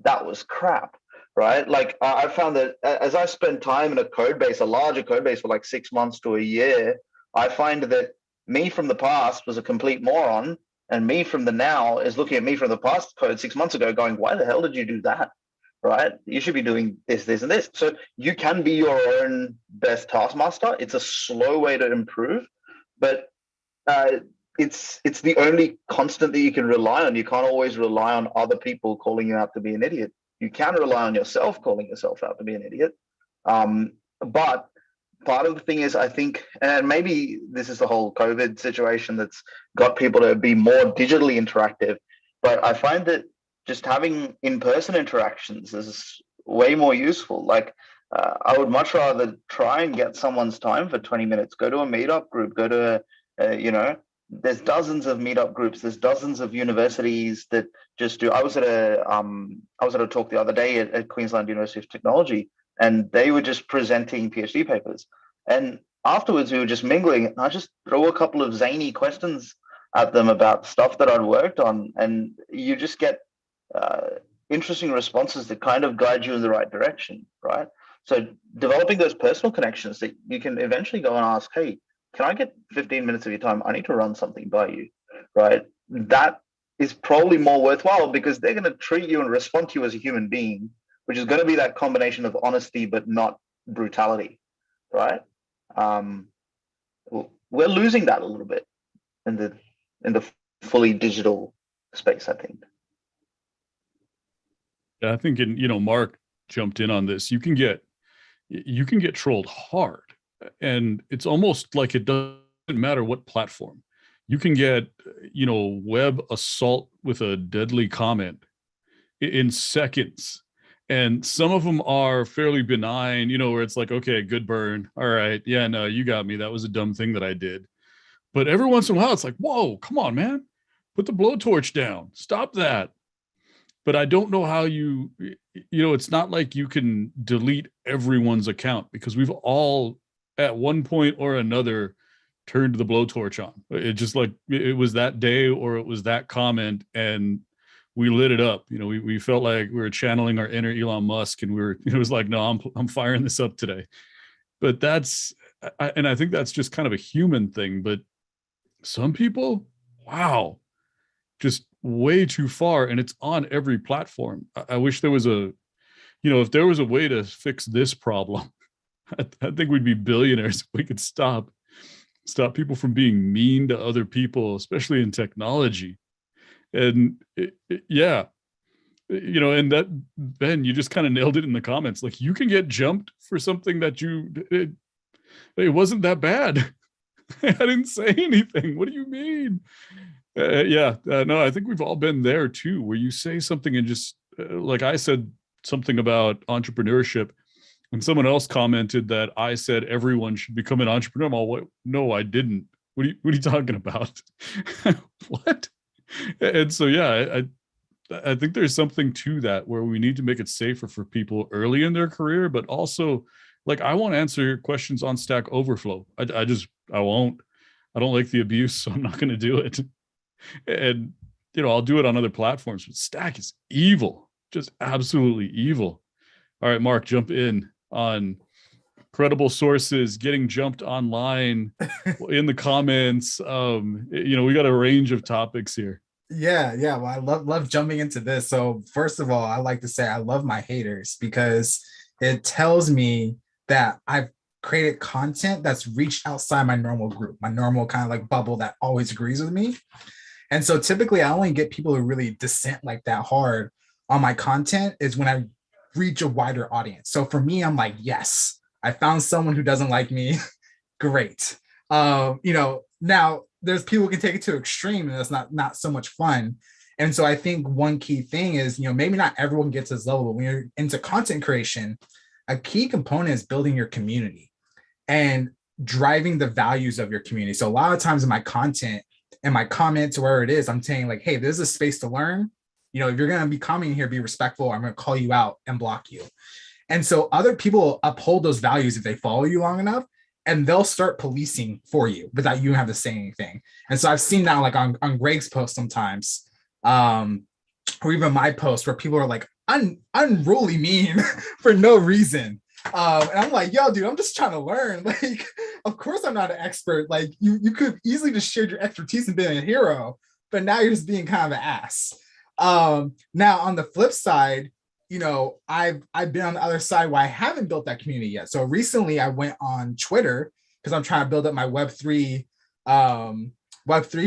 that was crap, right? Like I found that as I spend time in a code base, a larger code base for like 6 months to a year, I find that me from the past was a complete moron, and me from the now is looking at me from the past code 6 months ago going, why the hell did you do that? Right? You should be doing this, this, and this. So you can be your own best taskmaster. It's a slow way to improve, but it's the only constant that you can rely on. You can't always rely on other people calling you out to be an idiot. You can rely on yourself calling yourself out to be an idiot. But part of the thing is, I think, and maybe this is the whole COVID situation that's got people to be more digitally interactive, but I find that just having in-person interactions is way more useful. Like I would much rather try and get someone's time for 20 minutes, go to a meetup group, go to, there's dozens of meetup groups, there's dozens of universities that just do. I was at a talk the other day at Queensland University of Technology, and they were just presenting PhD papers. And afterwards we were just mingling, and I just throw a couple of zany questions at them about stuff that I'd worked on, and you just get interesting responses that kind of guide you in the right direction, right? So developing those personal connections that you can eventually go and ask, hey, can I get 15 minutes of your time? I need to run something by you, right? That is probably more worthwhile because they're going to treat you and respond to you as a human being, which is going to be that combination of honesty but not brutality, right? We're losing that a little bit in the fully digital space, I think. Yeah, I think, Mark jumped in on this. You can get trolled hard, and it's almost like it doesn't matter what platform. You can get, web assault with a deadly comment in seconds. And some of them are fairly benign, where it's like, okay, good burn. All right. Yeah, no, you got me. That was a dumb thing that I did. But every once in a while, it's like, whoa, come on, man. Put the blowtorch down. Stop that. But I don't know how it's not like you can delete everyone's account, because we've all at one point or another turned the blowtorch on. It just like it was that day or it was that comment, and we lit it up. We felt like we were channeling our inner Elon Musk, and it was like, no, I'm firing this up today. But I think that's just kind of a human thing. But some people, wow, just way too far, and it's on every platform. I wish there was if there was a way to fix this problem, I think we'd be billionaires if we could stop people from being mean to other people, especially in technology. And and that, Ben, you just kind of nailed it in the comments. Like, you can get jumped for something that it wasn't that bad. I didn't say anything. What do you mean? No, I think we've all been there too, where you say something and just like I said something about entrepreneurship, and someone else commented that I said everyone should become an entrepreneur. I'm all, no, I didn't. What are you talking about? What? And so, yeah, I think there's something to that, where we need to make it safer for people early in their career, but also, like, I won't answer questions on Stack Overflow. I won't. I don't like the abuse, so I'm not going to do it. And, I'll do it on other platforms, but Stack is evil, just absolutely evil. All right, Mark, jump in on credible sources, getting jumped online in the comments. We got a range of topics here. Yeah. Well, I love jumping into this. So first of all, I like to say I love my haters, because it tells me that I've created content that's reached outside my normal group, my normal kind of like bubble that always agrees with me. And so typically I only get people who really dissent like that hard on my content is when I reach a wider audience. So for me, I'm like, yes, I found someone who doesn't like me. Great. Now there's people who can take it to extreme, and that's not so much fun. And so I think one key thing is, maybe not everyone gets this level, but when you're into content creation, a key component is building your community and driving the values of your community. So a lot of times in my content and my comments, where it is, I'm saying like, hey, there's a space to learn. if you're going to be coming here, be respectful. I'm going to call you out and block you. And so other people uphold those values if they follow you long enough, and they'll start policing for you without you having to say anything. And so I've seen that like on Greg's post sometimes, or even my post, where people are like unruly mean for no reason. And I'm like, yo, dude, I'm just trying to learn. Like, of course I'm not an expert. Like, you could easily just shared your expertise and been a hero, but now you're just being kind of an ass. Now on the flip side, I've been on the other side where I haven't built that community yet. So recently I went on Twitter because I'm trying to build up my Web3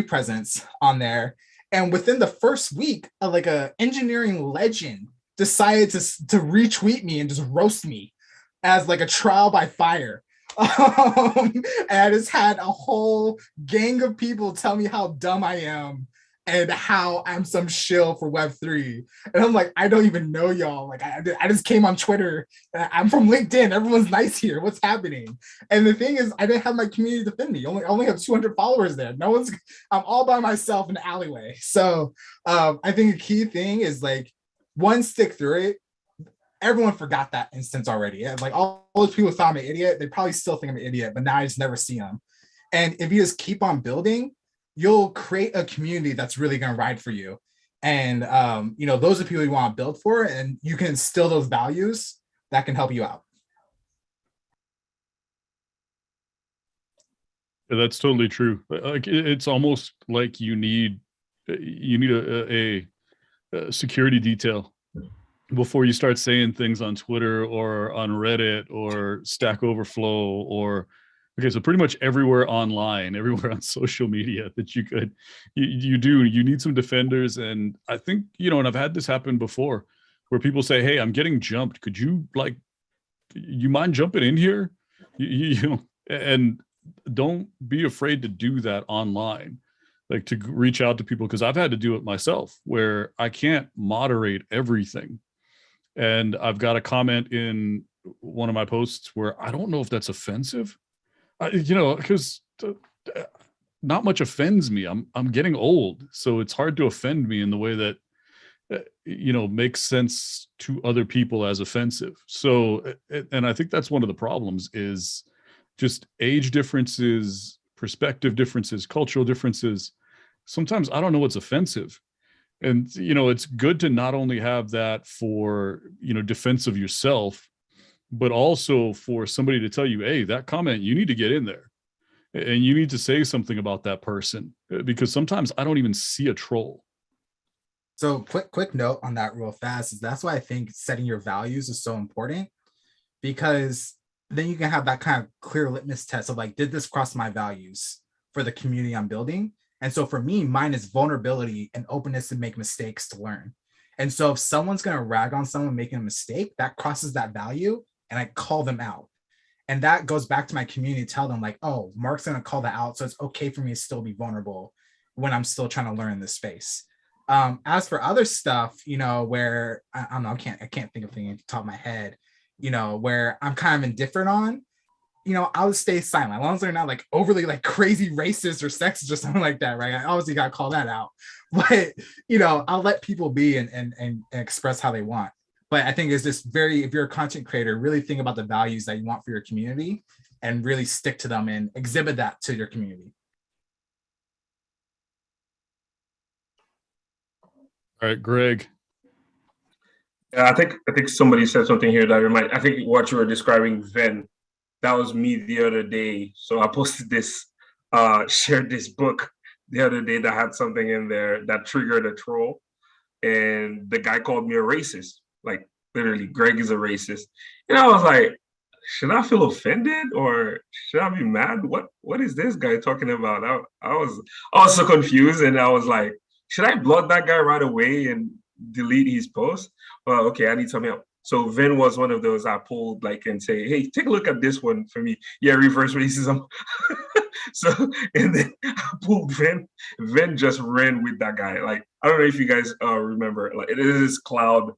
presence on there. And within the first week, like a engineering legend decided to retweet me and just roast me as like a trial by fire. And I just had a whole gang of people tell me how dumb I am and how I'm some shill for Web3. And I'm like, I don't even know y'all. Like, I just came on Twitter. I'm from LinkedIn. Everyone's nice here. What's happening? And the thing is, I didn't have my community defend me. I only have 200 followers there. I'm all by myself in the alleyway. So I think a key thing is like, one, stick through it. Everyone forgot that instance already. Like all those people thought I'm an idiot. They probably still think I'm an idiot, but now I just never see them. And if you just keep on building, you'll create a community that's really going to ride for you. And, those are people you want to build for, and you can instill those values that can help you out. Yeah, that's totally true. Like, it's almost like you need a security detail before you start saying things on Twitter or on Reddit or Stack Overflow so pretty much everywhere online, everywhere on social media that you need some defenders. And I think, and I've had this happen before where people say, hey, I'm getting jumped. Could you you mind jumping in here? And don't be afraid to do that online, like to reach out to people. Cause I've had to do it myself where I can't moderate everything. And I've got a comment in one of my posts where I don't know if that's offensive. Because not much offends me. I'm getting old, so it's hard to offend me in the way that makes sense to other people as offensive. So, and I think that's one of the problems is just age differences, perspective differences, cultural differences. Sometimes I don't know what's offensive, and it's good to not only have that for defense of yourself, but also for somebody to tell you, hey, that comment, you need to get in there and you need to say something about that person, because sometimes I don't even see a troll. So quick note on that real fast is that's why I think setting your values is so important, because then you can have that kind of clear litmus test of like, did this cross my values for the community I'm building? And so for me, mine is vulnerability and openness to make mistakes to learn. And so if someone's going to rag on someone making a mistake, that crosses that value, and I call them out. And that goes back to my community, tell them like, oh, Mark's going to call that out. So it's okay for me to still be vulnerable when I'm still trying to learn in this space. As for other stuff, where I don't know, I can't think of anything at the top of my head, where I'm kind of indifferent on, I'll stay silent as long as they're not like overly like crazy racist or sexist or something like that, right? I obviously got to call that out, but I'll let people be and express how they want. But I think it's just if you're a content creator, really think about the values that you want for your community and really stick to them and exhibit that to your community. All right, Greg. Yeah, I think somebody said something here that I think what you were describing, Ven, that was me the other day. So I posted this, shared this book the other day that had something in there that triggered a troll. And the guy called me a racist. Like, literally, Greg is a racist. And I was like, should I feel offended or should I be mad? What is this guy talking about? I was so confused, and I was like, should I block that guy right away and delete his post? Well, okay, I need some help. So Vin was one of those I pulled and say, hey, take a look at this one for me. Yeah, reverse racism. So, and then I pulled Vin. Vin just ran with that guy. Like, I don't know if you guys remember, like, it is this cloud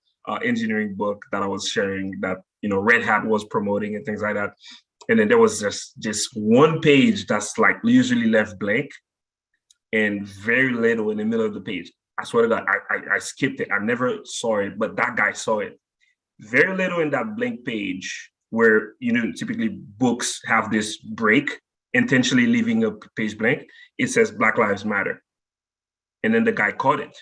engineering book that I was sharing that, Red Hat was promoting and things like that. And then there was just one page that's like usually left blank and very little in the middle of the page. I swear to God, I skipped it. I never saw it, but that guy saw it. Very little in that blank page where, typically books have this break, intentionally leaving a page blank. It says Black Lives Matter. And then the guy caught it.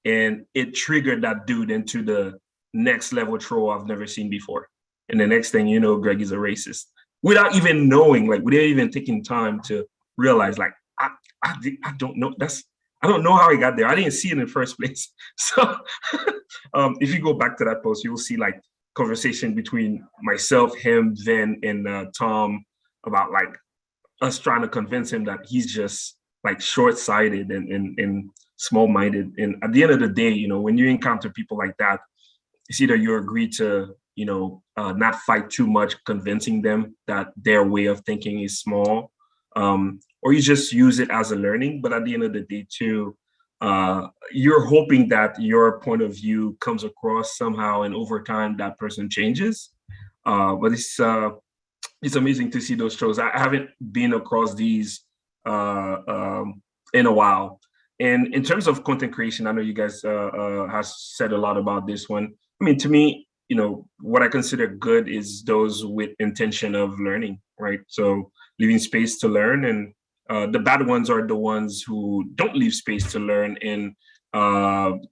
And it triggered that dude into the next level troll I've never seen before. And the next thing you know, Greg is a racist. Without even knowing, without even taking time to realize, I don't know. I don't know how he got there. I didn't see it in the first place. So if you go back to that post, you'll see conversation between myself, him, Vin, and Tom about us trying to convince him that he's just short-sighted and small-minded. And at the end of the day, when you encounter people like that, it's either you agree to, not fight too much, convincing them that their way of thinking is small, or you just use it as a learning. But at the end of the day, too, you're hoping that your point of view comes across somehow, and over time that person changes. But it's amazing to see those shows. I haven't been across these in a while. And in terms of content creation, I know you guys have said a lot about this one. I mean, to me, what I consider good is those with intention of learning, right? So leaving space to learn, and the bad ones are the ones who don't leave space to learn and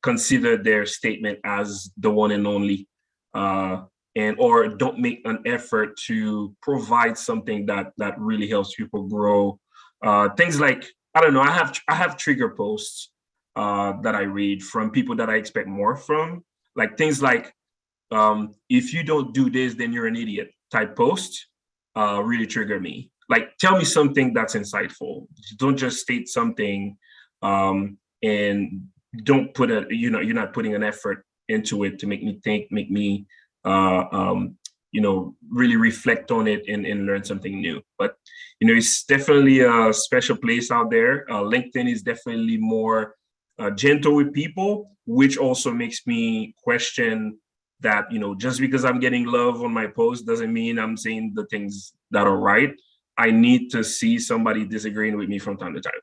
consider their statement as the one and only, or don't make an effort to provide something that really helps people grow. Things like, I don't know, I have trigger posts that I read from people that I expect more from, things like, if you don't do this, then you're an idiot type post, really trigger me. Tell me something that's insightful. Don't just state something and don't put you're not putting an effort into it to make me think, make me really reflect on it and learn something new. But it's definitely a special place out there. LinkedIn is definitely more gentle with people, which also makes me question that, just because I'm getting love on my post doesn't mean I'm saying the things that are right. I need to see somebody disagreeing with me from time to time.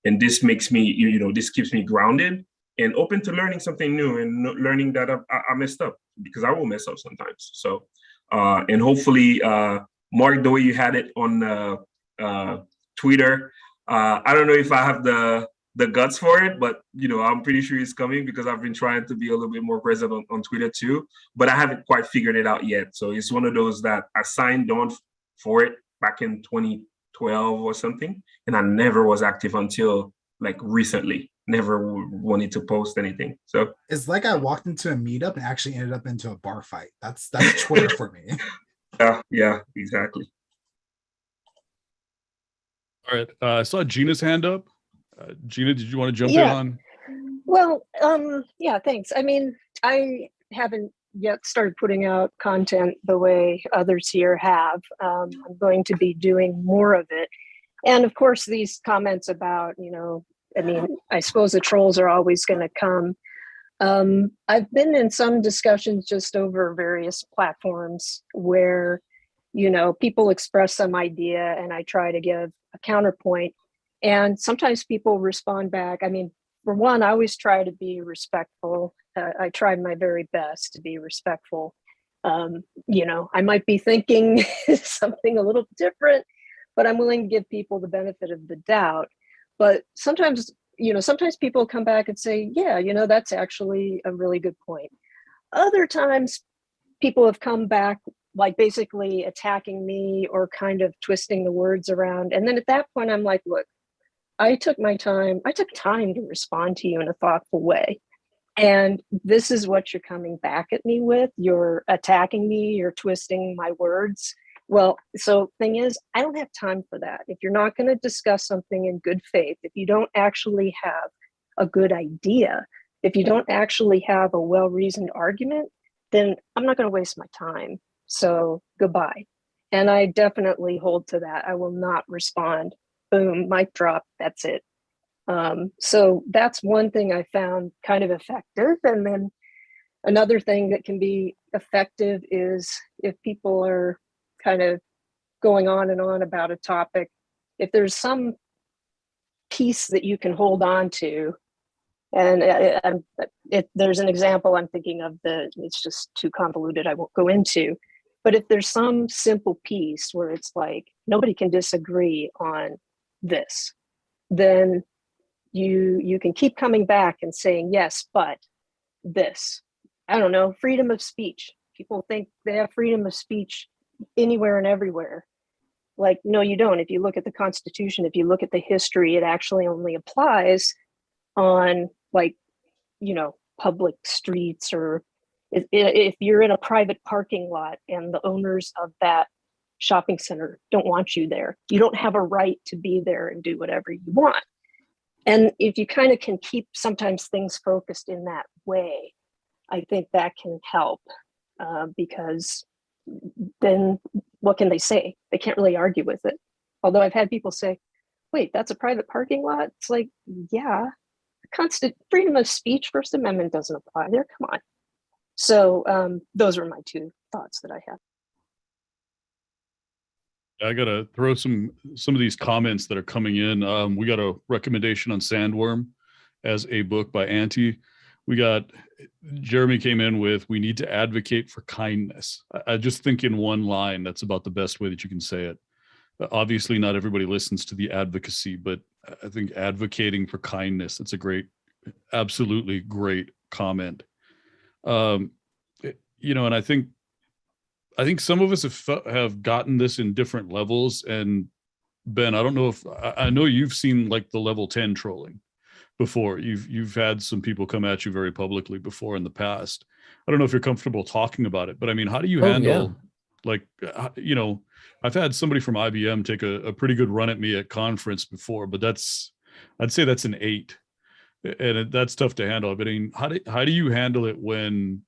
And this makes me, this keeps me grounded and open to learning something new and learning that I messed up, because I will mess up sometimes. So, and hopefully, Mark, the way you had it on Twitter, I don't know if I have the guts for it, but I'm pretty sure it's coming, because I've been trying to be a little bit more present on Twitter too, but I haven't quite figured it out yet. So it's one of those that I signed on for it back in 2012 or something, and I never was active until recently. Never wanted to post anything. So it's like I walked into a meetup and actually ended up into a bar fight. That's Twitter for me. Yeah, exactly. All right, I saw Gina's hand up. Gina, did you want to jump in on? Well, yeah, thanks. I mean, I haven't yet started putting out content the way others here have. I'm going to be doing more of it. And of course, these comments about, I suppose the trolls are always going to come. I've been in some discussions just over various platforms where, people express some idea and I try to give a counterpoint. And sometimes people respond back. I mean, for one, I always try to be respectful. I try my very best to be respectful. I might be thinking something a little different, but I'm willing to give people the benefit of the doubt. But sometimes people come back and say, yeah, that's actually a really good point. Other times people have come back basically attacking me or kind of twisting the words around. And then at that point, I'm like, look, I took time to respond to you in a thoughtful way. And this is what you're coming back at me with. You're attacking me, you're twisting my words. Well, so thing is, I don't have time for that. If you're not going to discuss something in good faith, if you don't actually have a good idea, if you don't actually have a well-reasoned argument, then I'm not going to waste my time. So goodbye. And I definitely hold to that. I will not respond. Boom, mic drop, that's it. So that's one thing I found kind of effective. And then another thing that can be effective is if people are kind of going on and on about a topic, if there's some piece that you can hold on to And there's an example I'm thinking of it's just too convoluted, I won't go into. But if there's some simple piece where it's like, nobody can disagree on this, then you can keep coming back and saying, yes, but this. I don't know, freedom of speech. People think they have freedom of speech anywhere and everywhere. Like, no, you don't. If you look at the Constitution, if you look at the history, it actually only applies on, like, public streets, or if you're in a private parking lot and the owners of that shopping center don't want you there, you don't have a right to be there and do whatever you want. And if you kind of can keep sometimes things focused in that way, I think that can help, because then what can they say? They can't really argue with it. Although I've had people say, wait, that's a private parking lot? It's like, yeah, constant freedom of speech, First Amendment doesn't apply there. Come on. So those are my two thoughts that I have. I gotta throw some of these comments that are coming in. We got a recommendation on Sandworm as a book by Auntie. We got Jeremy came in with, we need to advocate for kindness. I just think in one line, that's about the best way that you can say it. Obviously, not everybody listens to the advocacy, but I think advocating for kindness, that's a great, absolutely great comment. And I think some of us have gotten this in different levels. And Ben, I don't know if I know you've seen like the level 10 trolling before. You've had some people come at you very publicly before in the past. I don't know if you're comfortable talking about it, but I mean, how do you handle I've had somebody from IBM take a pretty good run at me at conference before, but I'd say that's an 8, and that's tough to handle. But I mean, how do you handle it when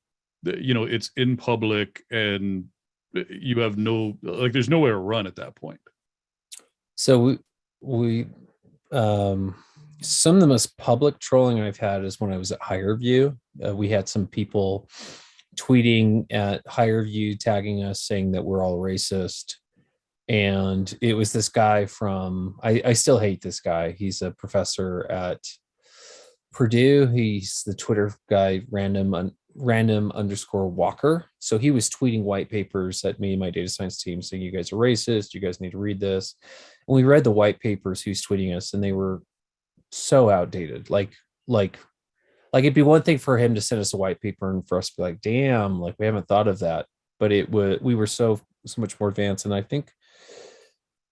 it's in public and you have there's nowhere to run at that point? So we some of the most public trolling I've had is when I was at HireVue. We had some people tweeting at HireVue, tagging us, saying that we're all racist. And it was this guy from, I still hate this guy. He's a professor at Purdue. He's the Twitter guy, random_Walker. So he was tweeting white papers at me and my data science team saying, you guys are racist. You guys need to read this. And we read the white papers he was tweeting us, and they were so outdated. Like it'd be one thing for him to send us a white paper and for us to be like, damn, like we haven't thought of that. But we were so much more advanced. And I think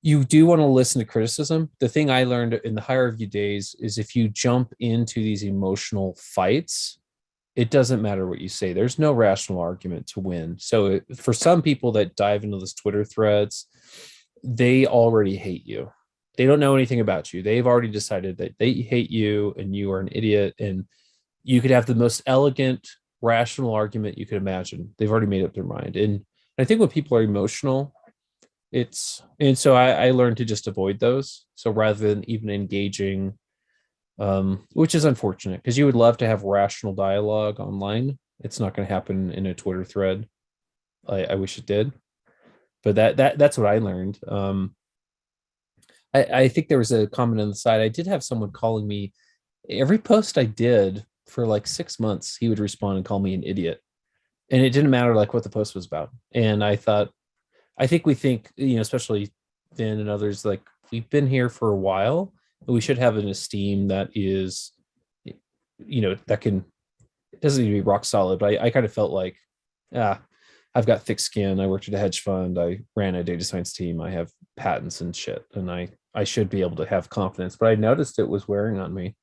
you do want to listen to criticism. The thing I learned in the HireVue days is if you jump into these emotional fights, it doesn't matter what you say. There's no rational argument to win. So for some people that dive into this Twitter threads, they already hate you. They don't know anything about you. They've already decided that they hate you and you are an idiot. And you could have the most elegant, rational argument you could imagine. They've already made up their mind. And I think when people are emotional, so I learned to just avoid those. So rather than even engaging, which is unfortunate because you would love to have rational dialogue online. It's not going to happen in a Twitter thread. I wish it did, but that's what I learned. I think there was a comment on the side. I did have someone calling me every post I did for like 6 months. He would respond and call me an idiot, and it didn't matter like what the post was about. And I think we think, especially Vin and others, like we've been here for a while, and we should have an esteem that is, that can, it doesn't need to be rock solid, but I kind of felt like, I've got thick skin. I worked at a hedge fund. I ran a data science team. I have patents and shit. And I should be able to have confidence, but I noticed it was wearing on me.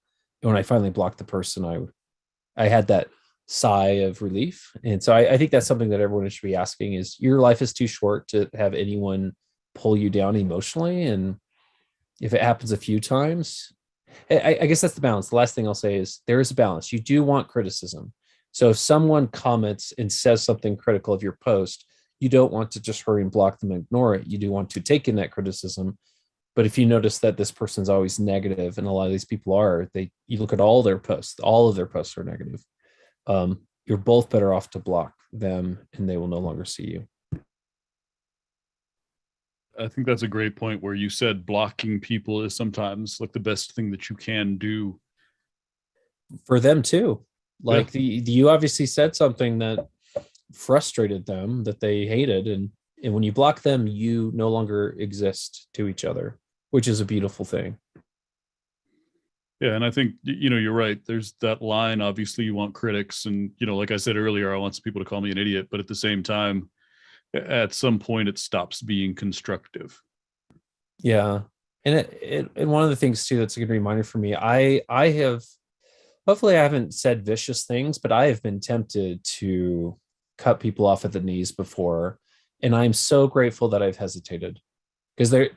And when I finally blocked the person, I had that sigh of relief. And so I think that's something that everyone should be asking is, your life is too short to have anyone pull you down emotionally. And if it happens a few times, I guess that's the balance. The last thing I'll say is there is a balance. You do want criticism. So if someone comments and says something critical of your post, you don't want to just hurry and block them and ignore it. You do want to take in that criticism. But if you notice that this person's always negative, and a lot of these people are, you look at all of their posts are negative. You're both better off to block them, and they will no longer see you. I think that's a great point where you said blocking people is sometimes like the best thing that you can do. for them too. Like you obviously said something that frustrated them, that they hated, and when you block them, you no longer exist to each other, which is a beautiful thing. Yeah, and I think, you're right. There's that line. Obviously, you want critics, and like I said earlier, I want some people to call me an idiot, but at the same time, at some point, it stops being constructive. Yeah, and and one of the things too that's a good reminder for me, I have, hopefully I haven't said vicious things, but I have been tempted to cut people off at the knees before, and I'm so grateful that I've hesitated, because they're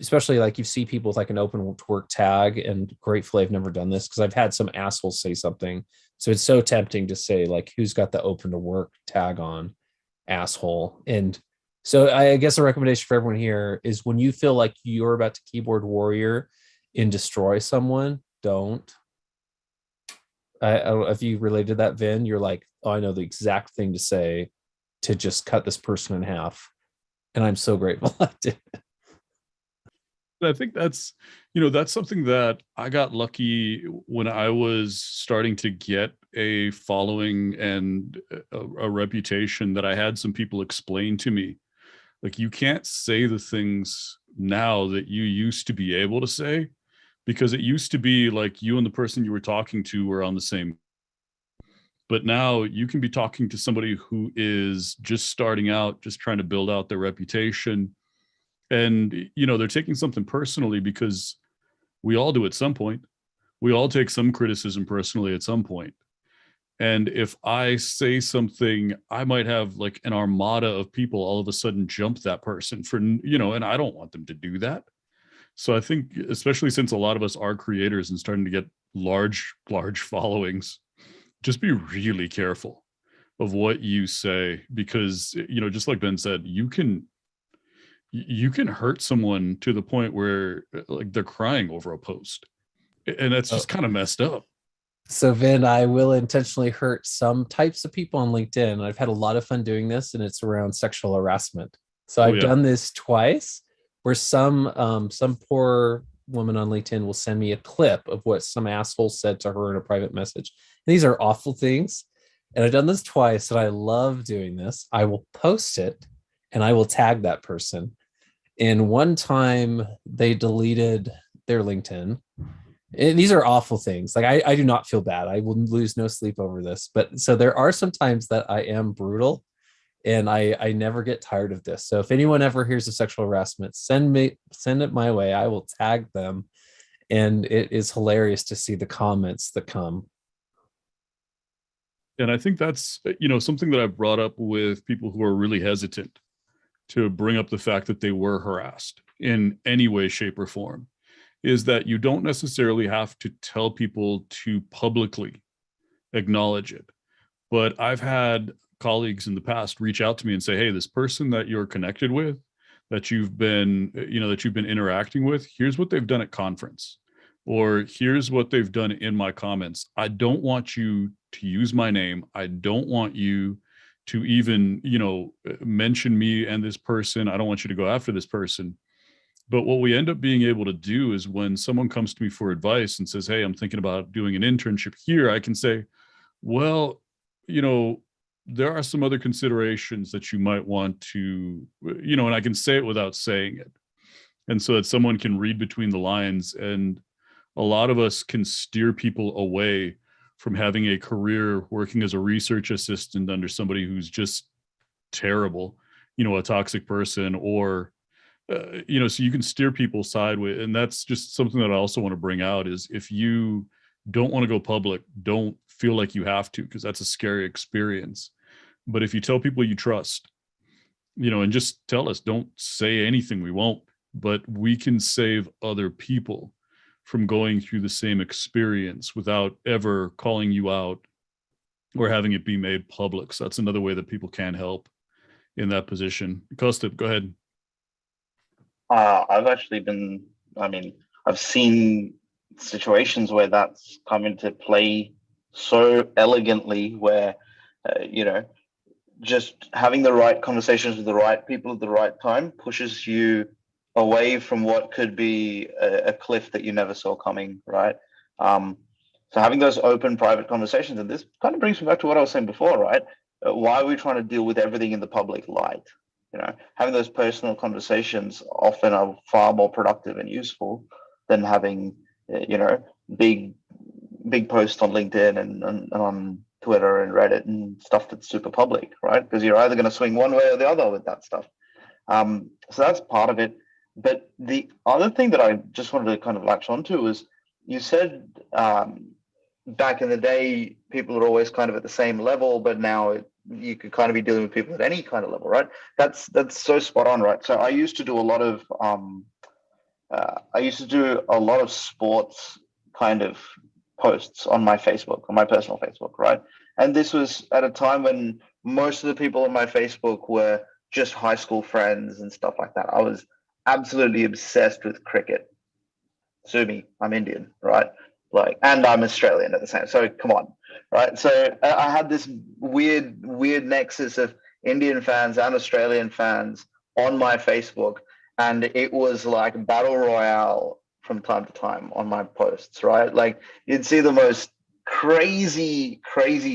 especially like you see people with like an open to work tag, and gratefully I've never done this because I've had some assholes say something. So it's so tempting to say like, who's got the open to work tag on, asshole. And so I guess a recommendation for everyone here is, when you feel like you're about to keyboard warrior and destroy someone, don't. I don't know if you related to that, Vin. You're like, oh, I know the exact thing to say to just cut this person in half. And I'm so grateful I did. I think that's something that I got lucky when I was starting to get a following and a reputation, that I had some people explain to me, like, you can't say the things now that you used to be able to say, because it used to be like you and the person you were talking to were on the same. But now you can be talking to somebody who is just starting out, just trying to build out their reputation. And, they're taking something personally, because we all do at some point. We all take some criticism personally at some point. And if I say something, I might have like an armada of people all of a sudden jump that person for, and I don't want them to do that. So I think, especially since a lot of us are creators and starting to get large followings, just be really careful of what you say, because, just like Ben said, you can hurt someone to the point where like they're crying over a post, and that's just kind of messed up. So Vin, I will intentionally hurt some types of people on LinkedIn. I've had a lot of fun doing this, and it's around sexual harassment. So I've done this twice, where some poor woman on LinkedIn will send me a clip of what some asshole said to her in a private message. And these are awful things. And I've done this twice, and I love doing this. I will post it and I will tag that person. And one time they deleted their LinkedIn. And these are awful things. Like I do not feel bad. I will lose no sleep over this. But so there are some times that I am brutal, and I never get tired of this. So if anyone ever hears of sexual harassment, send it my way. I will tag them. And it is hilarious to see the comments that come. And I think that's, something that I've brought up with people who are really hesitant to bring up the fact that they were harassed in any way, shape, or form, is that you don't necessarily have to tell people to publicly acknowledge it. But I've had colleagues in the past reach out to me and say, hey, this person that you're connected with, that you've been interacting with, here's what they've done at conference, or here's what they've done in my comments. I don't want you to use my name. I don't want you to even, mention me and this person. I don't want you to go after this person. But what we end up being able to do is, when someone comes to me for advice and says, hey, I'm thinking about doing an internship here, I can say, well, there are some other considerations that you might want to, and I can say it without saying it. And so that someone can read between the lines. And a lot of us can steer people away from having a career working as a research assistant under somebody who's just terrible, a toxic person, or, so you can steer people sideways. And that's just something that I also want to bring out is, if you don't want to go public, don't feel like you have to, because that's a scary experience. But if you tell people you trust, and just tell us, don't say anything, we won't, but we can save other people from going through the same experience without ever calling you out or having it be made public. So that's another way that people can help in that position. Kostip, go ahead. I've seen situations where that's come into play so elegantly, where, just having the right conversations with the right people at the right time pushes you away from what could be a cliff that you never saw coming, right? So having those open, private conversations, and this kind of brings me back to what I was saying before, right? Why are we trying to deal with everything in the public light? Having those personal conversations often are far more productive and useful than having, big posts on LinkedIn and on Twitter and Reddit and stuff that's super public, right? Because you're either going to swing one way or the other with that stuff. So that's part of it. But the other thing that I just wanted to kind of latch onto was you said back in the day, people are always kind of at the same level, but now you could kind of be dealing with people at any kind of level, right? That's so spot on, right? So I used to do a lot of sports kind of posts on my Facebook, on my personal Facebook, right? And this was at a time when most of the people on my Facebook were just high school friends and stuff like that. I was absolutely obsessed with cricket. Sue me, I'm Indian, right? And I'm Australian at the same. So come on, right? So I had this weird nexus of Indian fans and Australian fans on my Facebook, and it was like battle royale from time to time on my posts, right? Like you'd see the most crazy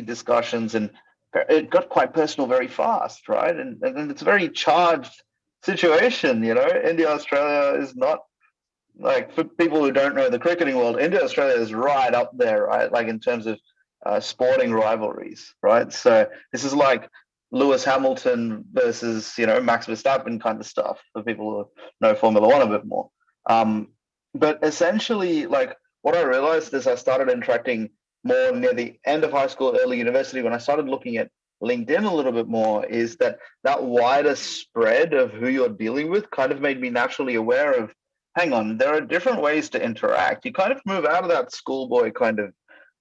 discussions, and it got quite personal very fast, right? And it's a very charged situation, India, Australia is not, like, for people who don't know the cricketing world, India, Australia is right up there, right? Like in terms of sporting rivalries, right? So this is like Lewis Hamilton versus, Max Verstappen kind of stuff for people who know Formula One a bit more. But essentially, like what I realized is I started interacting more near the end of high school, early university, when I started looking at LinkedIn a little bit more, is that wider spread of who you're dealing with kind of made me naturally aware of, hang on, there are different ways to interact. You kind of move out of that schoolboy kind of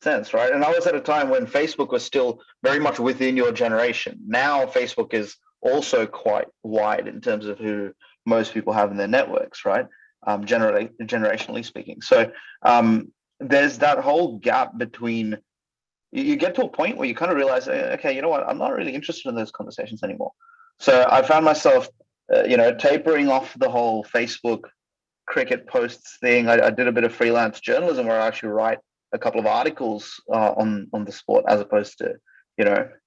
sense, right? And I was at a time when Facebook was still very much within your generation. Now Facebook is also quite wide in terms of who most people have in their networks, right? Generationally speaking. So there's that whole gap between, you get to a point where you kind of realize, okay, you know what, I'm not really interested in those conversations anymore. So I found myself, tapering off the whole Facebook cricket posts thing. I did a bit of freelance journalism where I actually write a couple of articles on the sport, as opposed to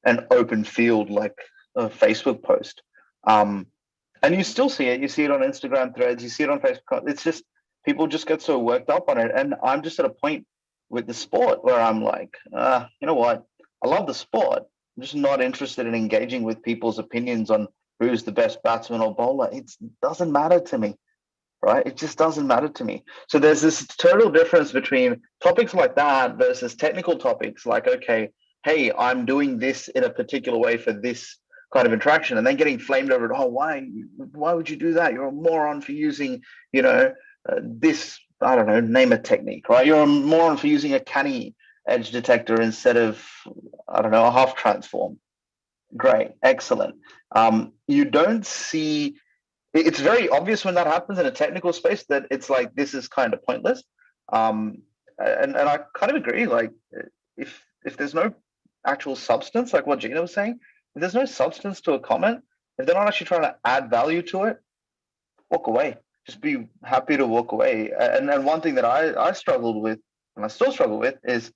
an open field like a Facebook post. And you still see it. You see it on Instagram threads. You see it on Facebook. It's just people just get so worked up on it. And I'm just at a point with the sport where I'm like, you know what? I love the sport. I'm just not interested in engaging with people's opinions on who's the best batsman or bowler. It doesn't matter to me. Right? It just doesn't matter to me. So there's this total difference between topics like that versus technical topics like, okay, hey, I'm doing this in a particular way for this kind of interaction, and then getting flamed over it. Oh, why would you do that? You're a moron for using, this, I don't know, name a technique, right? You're a moron for using a canny edge detector instead of, I don't know, a half transform. Great, excellent. You don't see, it's very obvious when that happens in a technical space that it's like, this is kind of pointless. And I kind of agree. Like if there's no actual substance, like what Gina was saying, if there's no substance to a comment, if they're not actually trying to add value to it, walk away. Just be happy to walk away. And one thing that I struggled with, and I still struggle with, is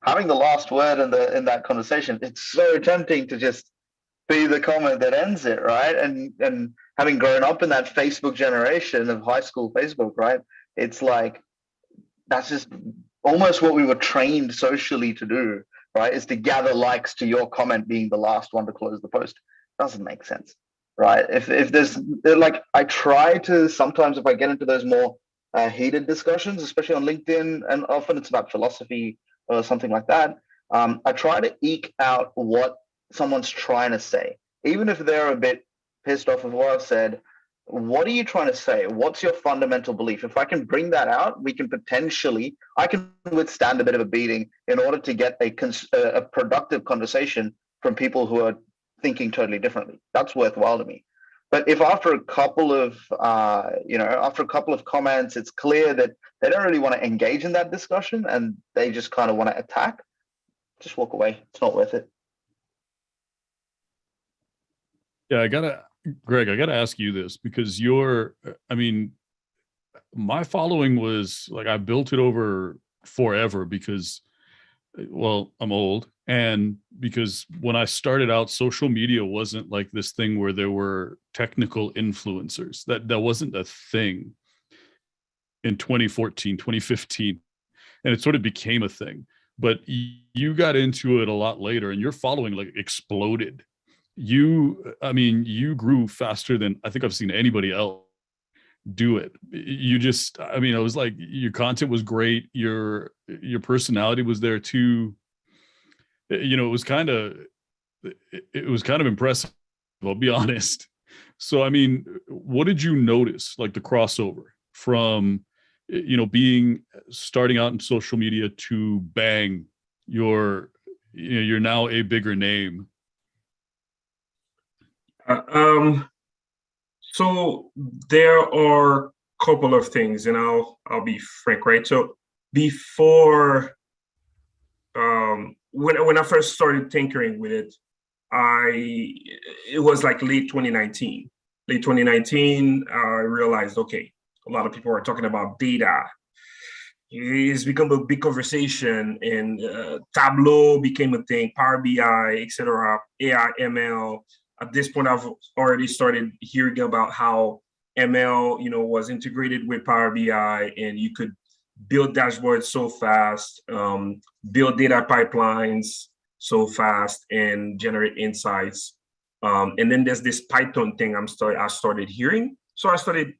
having the last word in that conversation. It's so tempting to just be the comment that ends it, right? And having grown up in that Facebook generation of high school Facebook, right? It's like, that's just almost what we were trained socially to do, right? Is to gather likes to your comment being the last one to close the post. Doesn't make sense, right? If there's, like, I try to sometimes, if I get into those more heated discussions, especially on LinkedIn, and often it's about philosophy or something like that, I try to eke out what someone's trying to say, even if they're a bit pissed off of what I've said. What are you trying to say? What's your fundamental belief? If I can bring that out, I can withstand a bit of a beating in order to get a productive conversation from people who are thinking totally differently. That's worthwhile to me. But if after a couple of comments, it's clear that they don't really want to engage in that discussion and they just kind of want to attack, just walk away. It's not worth it. Yeah, Greg, I gotta ask you this, because my following was like, I built it over forever because well, I'm old. And because when I started out, social media wasn't like this thing where there were technical influencers. That wasn't a thing in 2014, 2015. And it sort of became a thing. But you got into it a lot later, and your following like exploded. You grew faster than I think I've seen anybody else do it. It was like your content was great. Your personality was there too. It was kind of impressive, I'll be honest. So what did you notice, like the crossover from being starting out in social media to bang, you're now a bigger name? So there are a couple of things, and I'll be frank, right? So before, when I first started tinkering with it, it was like late 2019. Late 2019, I realized, okay, a lot of people are talking about data. It's become a big conversation, and Tableau became a thing, Power BI, etc., AI, ML. At this point, I've already started hearing about how ML, was integrated with Power BI, and you could build dashboards so fast, build data pipelines so fast, and generate insights. And then there's this Python thing I started hearing. So I started,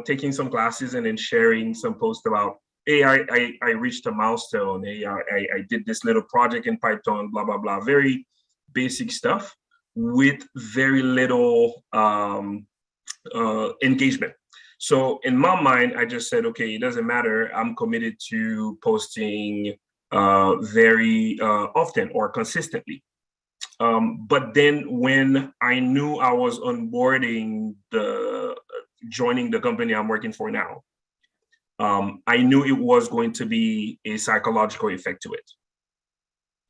taking some classes and then sharing some posts about, hey, I reached a milestone. Hey, I did this little project in Python, blah, blah, blah. Very basic stuff with very little engagement. So in my mind, I just said, okay, it doesn't matter. I'm committed to posting very often or consistently. But then when I knew I was onboarding joining the company I'm working for now, I knew it was going to be a psychological effect to it.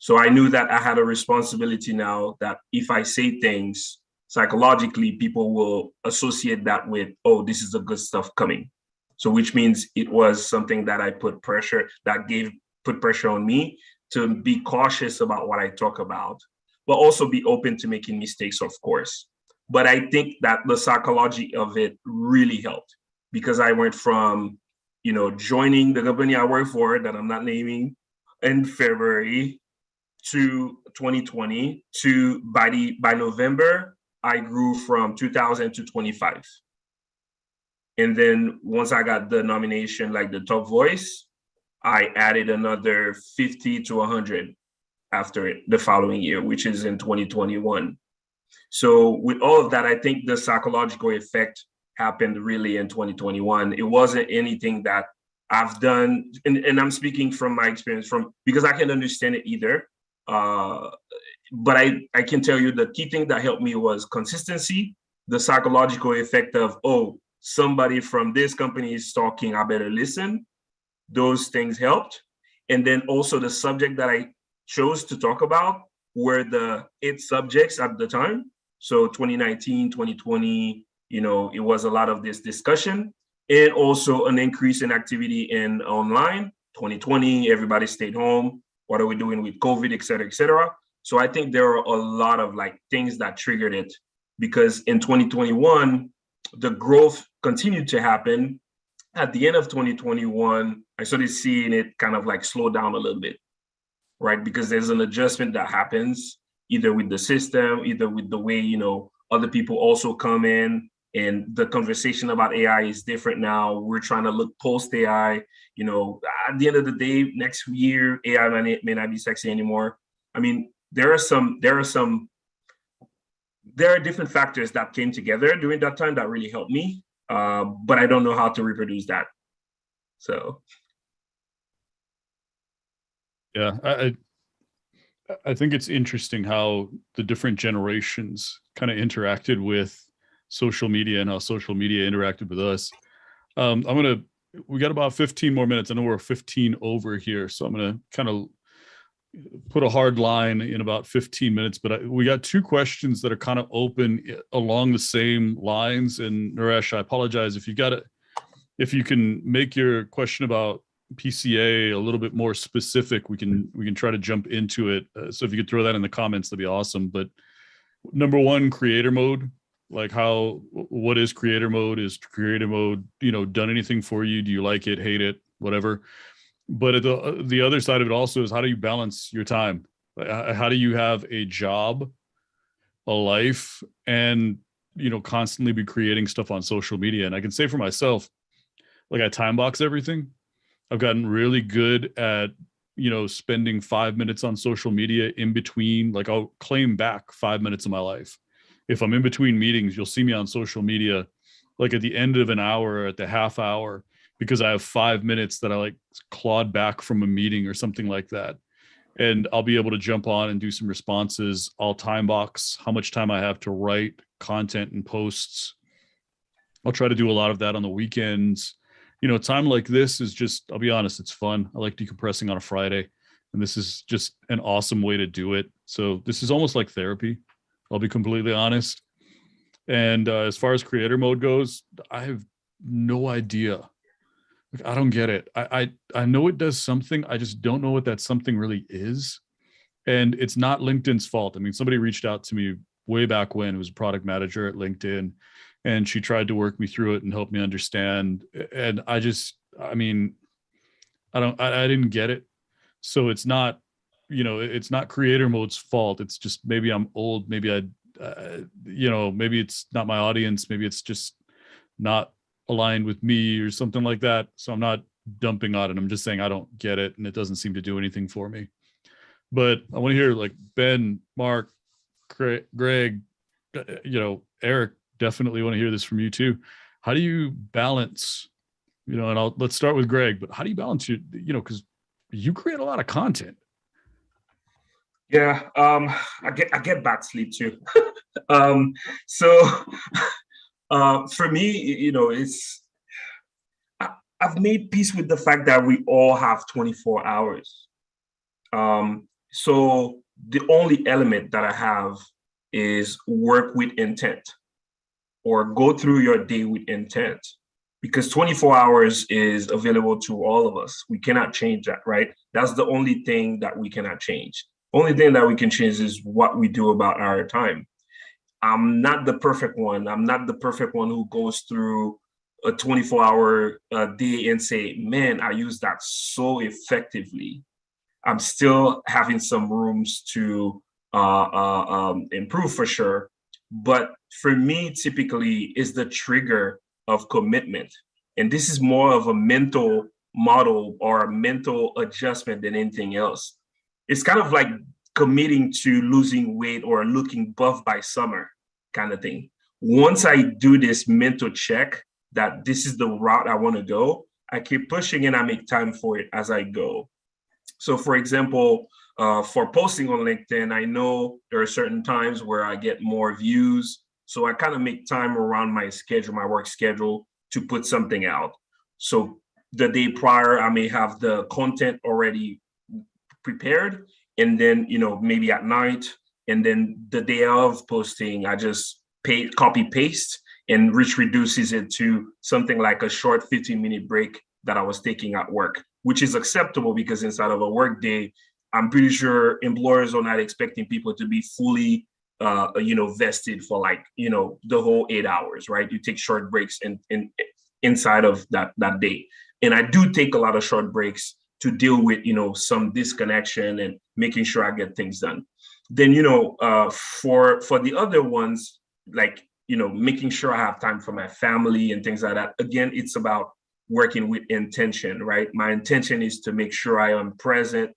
So I knew that I had a responsibility now that if I say things psychologically, people will associate that with, oh, this is the good stuff coming. So which means it was something that I put pressure on me to be cautious about what I talk about, but also be open to making mistakes, of course. But I think that the psychology of it really helped, because I went from, joining the company I work for that I'm not naming in February to 2020 to by November, I grew from 2,000 to 25. And then once I got the nomination, like the top voice, I added another 50 to 100 after it the following year, which is in 2021. So with all of that, I think the psychological effect happened really in 2021. It wasn't anything that I've done, and I'm speaking from my experience because I can understand it either. But I can tell you the key thing that helped me was consistency, the psychological effect of, oh, somebody from this company is talking, I better listen. Those things helped. And then also the subject that I chose to talk about were the it subjects at the time. So 2019, 2020, it was a lot of this discussion, and also an increase in activity in online. 2020, everybody stayed home. What are we doing with COVID, et cetera, et cetera? So I think there are a lot of things that triggered it, because in 2021, the growth continued to happen. At the end of 2021, I started seeing it kind of slow down a little bit, right? Because there's an adjustment that happens either with the system, either with the way, other people also come in, and the conversation about AI is different now. We're trying to look post AI, at the end of the day, next year, AI may not be sexy anymore. There are different factors that came together during that time that really helped me. But I don't know how to reproduce that. So. Yeah, I think it's interesting how the different generations kind of interacted with social media and how social media interacted with us. We got about 15 more minutes. I know we're 15 over here, so I'm going to kind of put a hard line in about 15 minutes, but we got two questions that are kind of open along the same lines. And Naresh, I apologize if you can make your question about PCA a little bit more specific, we can try to jump into it. So if you could throw that in the comments, that'd be awesome. But number one, creator mode. Like what is creator mode? Is creator mode, done anything for you? Do you like it, hate it, whatever? But at the other side of it also is, how do you balance your time? How do you have a job, a life, and constantly be creating stuff on social media? And I can say for myself, like, I time box everything. I've gotten really good at spending 5 minutes on social media in between. Like, I'll claim back 5 minutes of my life. If I'm in between meetings, you'll see me on social media like at the end of an hour or at the half hour, because I have 5 minutes that I like clawed back from a meeting or something like that. And I'll be able to jump on and do some responses. I'll time box how much time I have to write content and posts. I'll try to do a lot of that on the weekends. Time like this is just, I'll be honest, it's fun. I like decompressing on a Friday, and this is just an awesome way to do it. So this is almost like therapy, I'll be completely honest. And as far as creator mode goes, I have no idea. Like, I don't get it. I know it does something. I just don't know what that something really is. And it's not LinkedIn's fault. I mean, somebody reached out to me way back when, it was a product manager at LinkedIn, and she tried to work me through it and help me understand. And I didn't get it. So it's not, it's not creator mode's fault. It's just, maybe I'm old. Maybe maybe it's not my audience. Maybe it's just not aligned with me or something like that. So I'm not dumping on it. I'm just saying I don't get it, and it doesn't seem to do anything for me. But I want to hear, like, Ben, Mark, Greg, Eric, definitely want to hear this from you too. How do you balance, and let's start with Greg, but how do you balance because you create a lot of content. Yeah, I get bad sleep too. So for me, I've made peace with the fact that we all have 24 hours. So the only element that I have is work with intent, or go through your day with intent, because 24 hours is available to all of us. We cannot change that, right? That's the only thing that we cannot change. Only thing that we can change is what we do about our time. I'm not the perfect one. I'm not the perfect one who goes through a 24-hour day and say, man, I use that so effectively. I'm still having some rooms to improve for sure. But for me, typically, is the trigger of commitment. And this is more of a mental model or a mental adjustment than anything else. It's kind of like committing to losing weight or looking buff by summer kind of thing. Once I do this mental check that this is the route I want to go, I keep pushing and I make time for it as I go. So for example, for posting on LinkedIn, I know there are certain times where I get more views. So I kind of make time around my schedule, my work schedule, to put something out. So the day prior, I may have the content already prepared, and then, maybe at night, and then the day of posting, I just copy paste, and Rich reduces it to something like a short 15-minute break that I was taking at work, which is acceptable because inside of a work day, I'm pretty sure employers are not expecting people to be fully, vested for the whole 8 hours, right? You take short breaks inside of that day. And I do take a lot of short breaks to deal with, some disconnection and making sure I get things done. Then, for the other ones, making sure I have time for my family and things like that. Again, it's about working with intention, right? My intention is to make sure I am present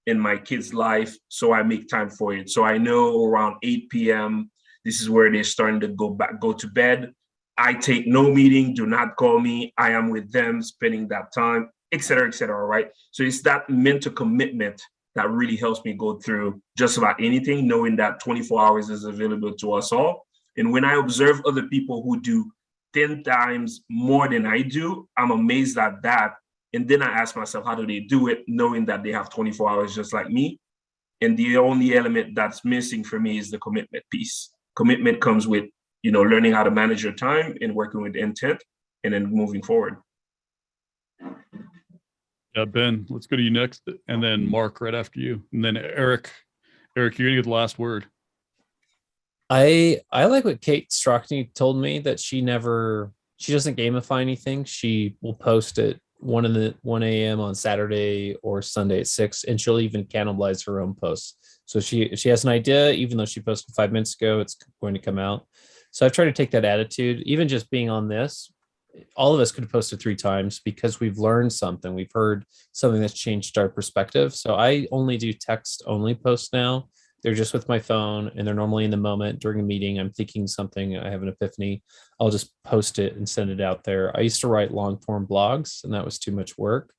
in my kid's life, so I make time for it. So I know around 8 p.m., this is where they're starting to go to bed. I take no meeting, do not call me. I am with them, spending that time, et cetera, right? So it's that mental commitment that really helps me go through just about anything, knowing that 24 hours is available to us all. And when I observe other people who do 10 times more than I do, I'm amazed at that. And then I ask myself, how do they do it, knowing that they have 24 hours just like me? And the only element that's missing for me is the commitment piece. Commitment comes with, learning how to manage your time and working with intent, and then moving forward. Yeah, Ben, let's go to you next, and then Mark right after you, and then Eric. Eric, you're gonna get the last word. I like what Kate Strockney told me, that she doesn't gamify anything. She will post at 1 a.m. on Saturday or Sunday at 6, and she'll even cannibalize her own posts. So she has an idea, even though she posted 5 minutes ago, it's going to come out. So I've tried to take that attitude, even just being on this. All of us could have posted 3 times because we've learned something. We've heard something that's changed our perspective. So I only do text only posts now. They're just with my phone, and they're normally in the moment during a meeting. I'm thinking something, I have an epiphany. I'll just post it and send it out there. I used to write long form blogs, and that was too much work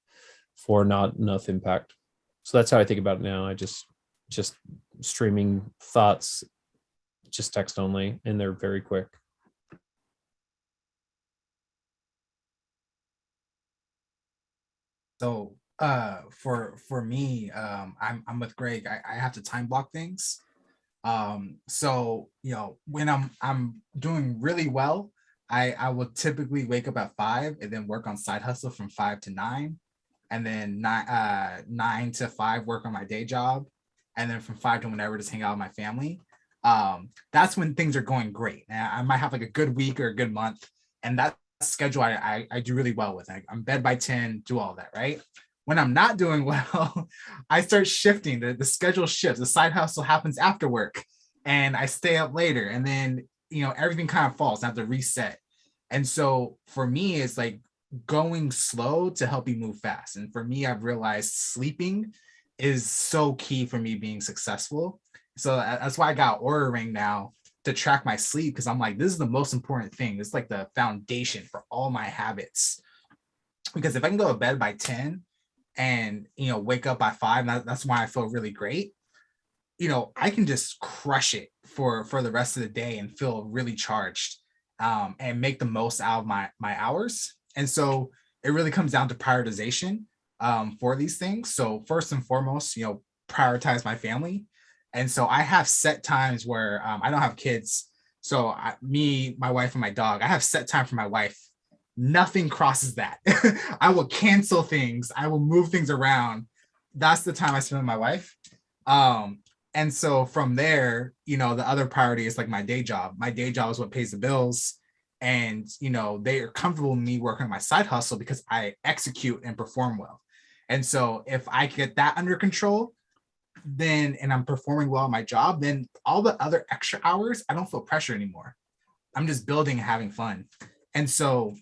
for not enough impact. So that's how I think about it now. I just streaming thoughts, just text only, and they're very quick. So for me, I'm with Greg. I have to time block things. So when I'm doing really well, I will typically wake up at 5 and then work on side hustle from 5 to 9, and then 9 to 5 work on my day job, and then from 5 to whenever just hang out with my family. That's when things are going great. And I might have like a good week or a good month, and that schedule I do really well with. I'm bed by 10, do all that, right? When I'm not doing well, I start shifting. The schedule shifts. The side hustle happens after work, and I stay up later, and then everything kind of falls. I have to reset. And so for me, it's like going slow to help you move fast. And for me, I've realized sleeping is so key for me being successful. So that's why I got Aura Ring now, to track my sleep, because I'm like, this is the most important thing. It's like the foundation for all my habits. Because if I can go to bed by 10 and wake up by 5, that's why I feel really great. I can just crush it for the rest of the day and feel really charged, and make the most out of my hours. And so it really comes down to prioritization for these things. So first and foremost, prioritize my family. And so I have set times where I don't have kids. So me, my wife, and my dog, I have set time for my wife. Nothing crosses that. I will cancel things. I will move things around. That's the time I spend with my wife. And so from there, the other priority is like my day job. My day job is what pays the bills. And, they are comfortable with me working on my side hustle because I execute and perform well. And so if I get that under control, and I'm performing well at my job, then all the other extra hours, I don't feel pressure anymore. I'm just building and having fun. And so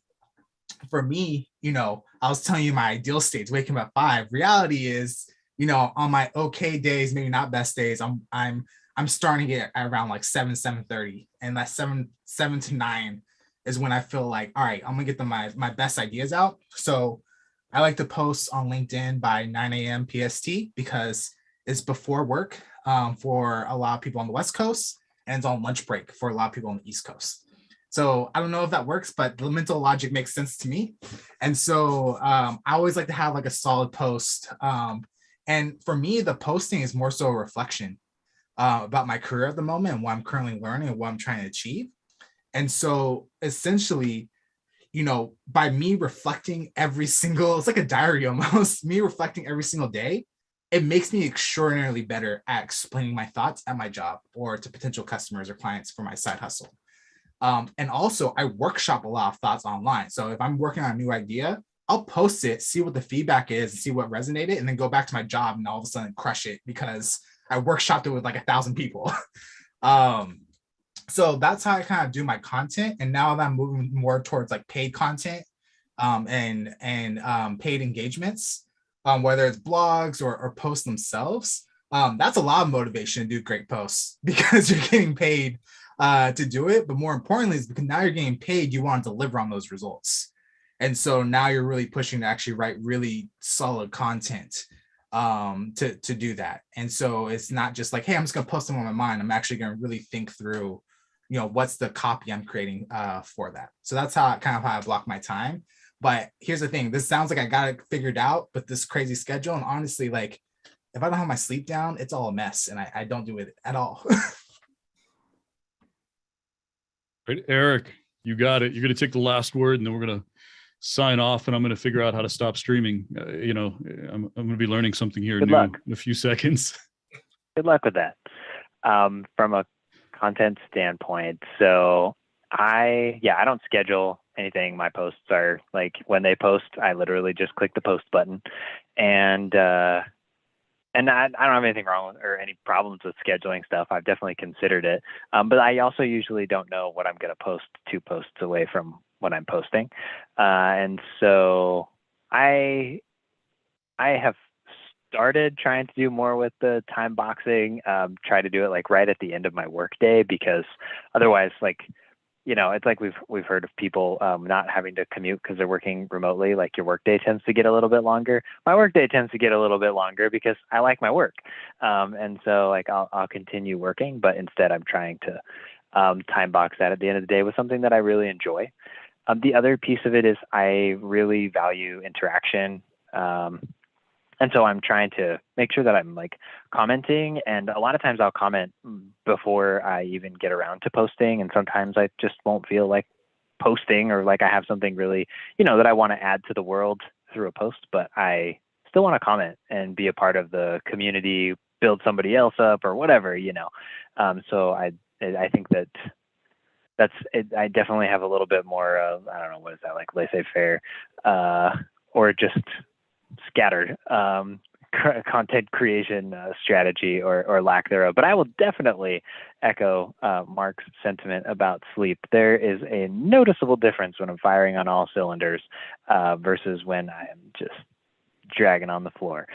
for me, I was telling you my ideal state, waking up at 5. Reality is, on my okay days, maybe not best days, I'm starting it at around like 7:30, and that 7 to 9 is when I feel like, all right, I'm gonna get my best ideas out. So I like to post on LinkedIn by 9 a.m. PST, because it's before work for a lot of people on the West Coast, and it's on lunch break for a lot of people on the East Coast. So I don't know if that works, but the mental logic makes sense to me. And so I always like to have like a solid post. And for me, the posting is more so a reflection about my career at the moment and what I'm currently learning and what I'm trying to achieve. And so essentially, by me reflecting it's like a diary almost, me reflecting every single day, it makes me extraordinarily better at explaining my thoughts at my job or to potential customers or clients for my side hustle. And also I workshop a lot of thoughts online. So if I'm working on a new idea, I'll post it, see what the feedback is, see what resonated, and then go back to my job and all of a sudden crush it because I workshopped it with like 1,000 people. So that's how I kind of do my content. And now that I'm moving more towards like paid content and paid engagements, whether it's blogs or posts themselves, that's a lot of motivation to do great posts because you're getting paid to do it. But more importantly, is because now you're getting paid, you want to deliver on those results. And so now you're really pushing to actually write really solid content to do that. And so it's not just like, hey, I'm just going to post them on my mind. I'm actually going to really think through, what's the copy I'm creating for that. So that's how I block my time. But here's the thing, this sounds like I got it figured out, but this crazy schedule. And honestly, like if I don't have my sleep down, it's all a mess and I don't do it at all. Right, Eric, you got it. You're going to take the last word, and then we're going to sign off, and I'm going to figure out how to stop streaming. I'm going to be learning something here Good new luck. in a few seconds. Good luck with that. From a content standpoint, so I don't schedule anything. My posts are like, when they post, I literally just click the post button, and I don't have anything wrong or any problems with scheduling stuff. I've definitely considered it, but I also usually don't know what I'm going to post 2 posts away from when I'm posting, and so I have started trying to do more with the time boxing. Try to do it like right at the end of my workday, because otherwise, like, it's like we've heard of people not having to commute because they're working remotely. Like, your workday tends to get a little bit longer. My workday tends to get a little bit longer because I like my work, and so like I'll continue working, but instead I'm trying to time box that at the end of the day with something that I really enjoy. The other piece of it is I really value interaction. And so I'm trying to make sure that I'm like commenting, and a lot of times I'll comment before I even get around to posting. And sometimes I just won't feel like posting, or like I have something really, that I want to add to the world through a post, but I still want to comment and be a part of the community, build somebody else up or whatever, So I think that's it. I definitely have a little bit more of, I don't know, what is that, like laissez-faire, or just scattered content creation strategy or lack thereof. But I will definitely echo Mark's sentiment about sleep. There is a noticeable difference when I'm firing on all cylinders versus when I am just dragging on the floor.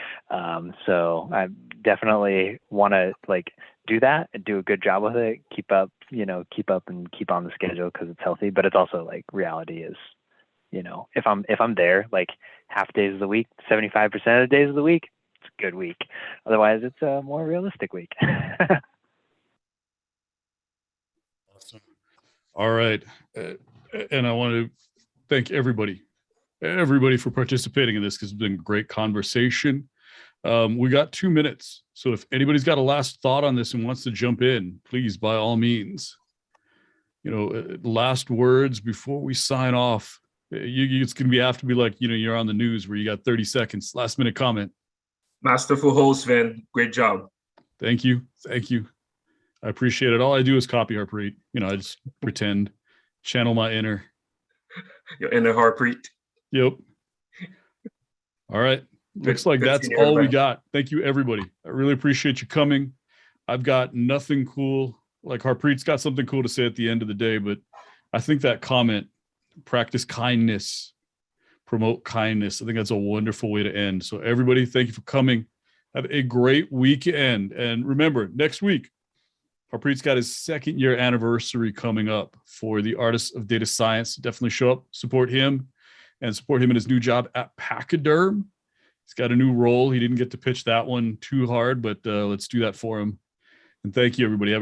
So I definitely want to like do that and do a good job with it, keep up and keep on the schedule, because it's healthy. But it's also like, reality is, if I'm there like half days of the week, 75% of the days of the week, it's a good week. Otherwise, it's a more realistic week. Awesome. All right. And I want to thank everybody for participating in this, because it's been a great conversation. We got 2 minutes. So if anybody's got a last thought on this and wants to jump in, please, by all means, last words before we sign off. It's going to have to be like, you're on the news where you got 30 seconds, last minute comment. Masterful host, Sven. Great job. Thank you. I appreciate it. All I do is copy Harpreet. I just pretend, channel my inner. Your inner Harpreet. Yep. All right. Looks like that's all we got. Thank you, everybody. I really appreciate you coming. I've got nothing cool. Like, Harpreet's got something cool to say at the end of the day, but I think that comment, practice kindness, promote kindness, I think that's a wonderful way to end. So everybody, thank you for coming. Have a great weekend. And remember, next week, Harpreet's got his 2nd year anniversary coming up for the Artists of Data Science. Definitely show up, support him, and support him in his new job at Pachyderm. He's got a new role. He didn't get to pitch that one too hard, but let's do that for him. And thank you, everybody.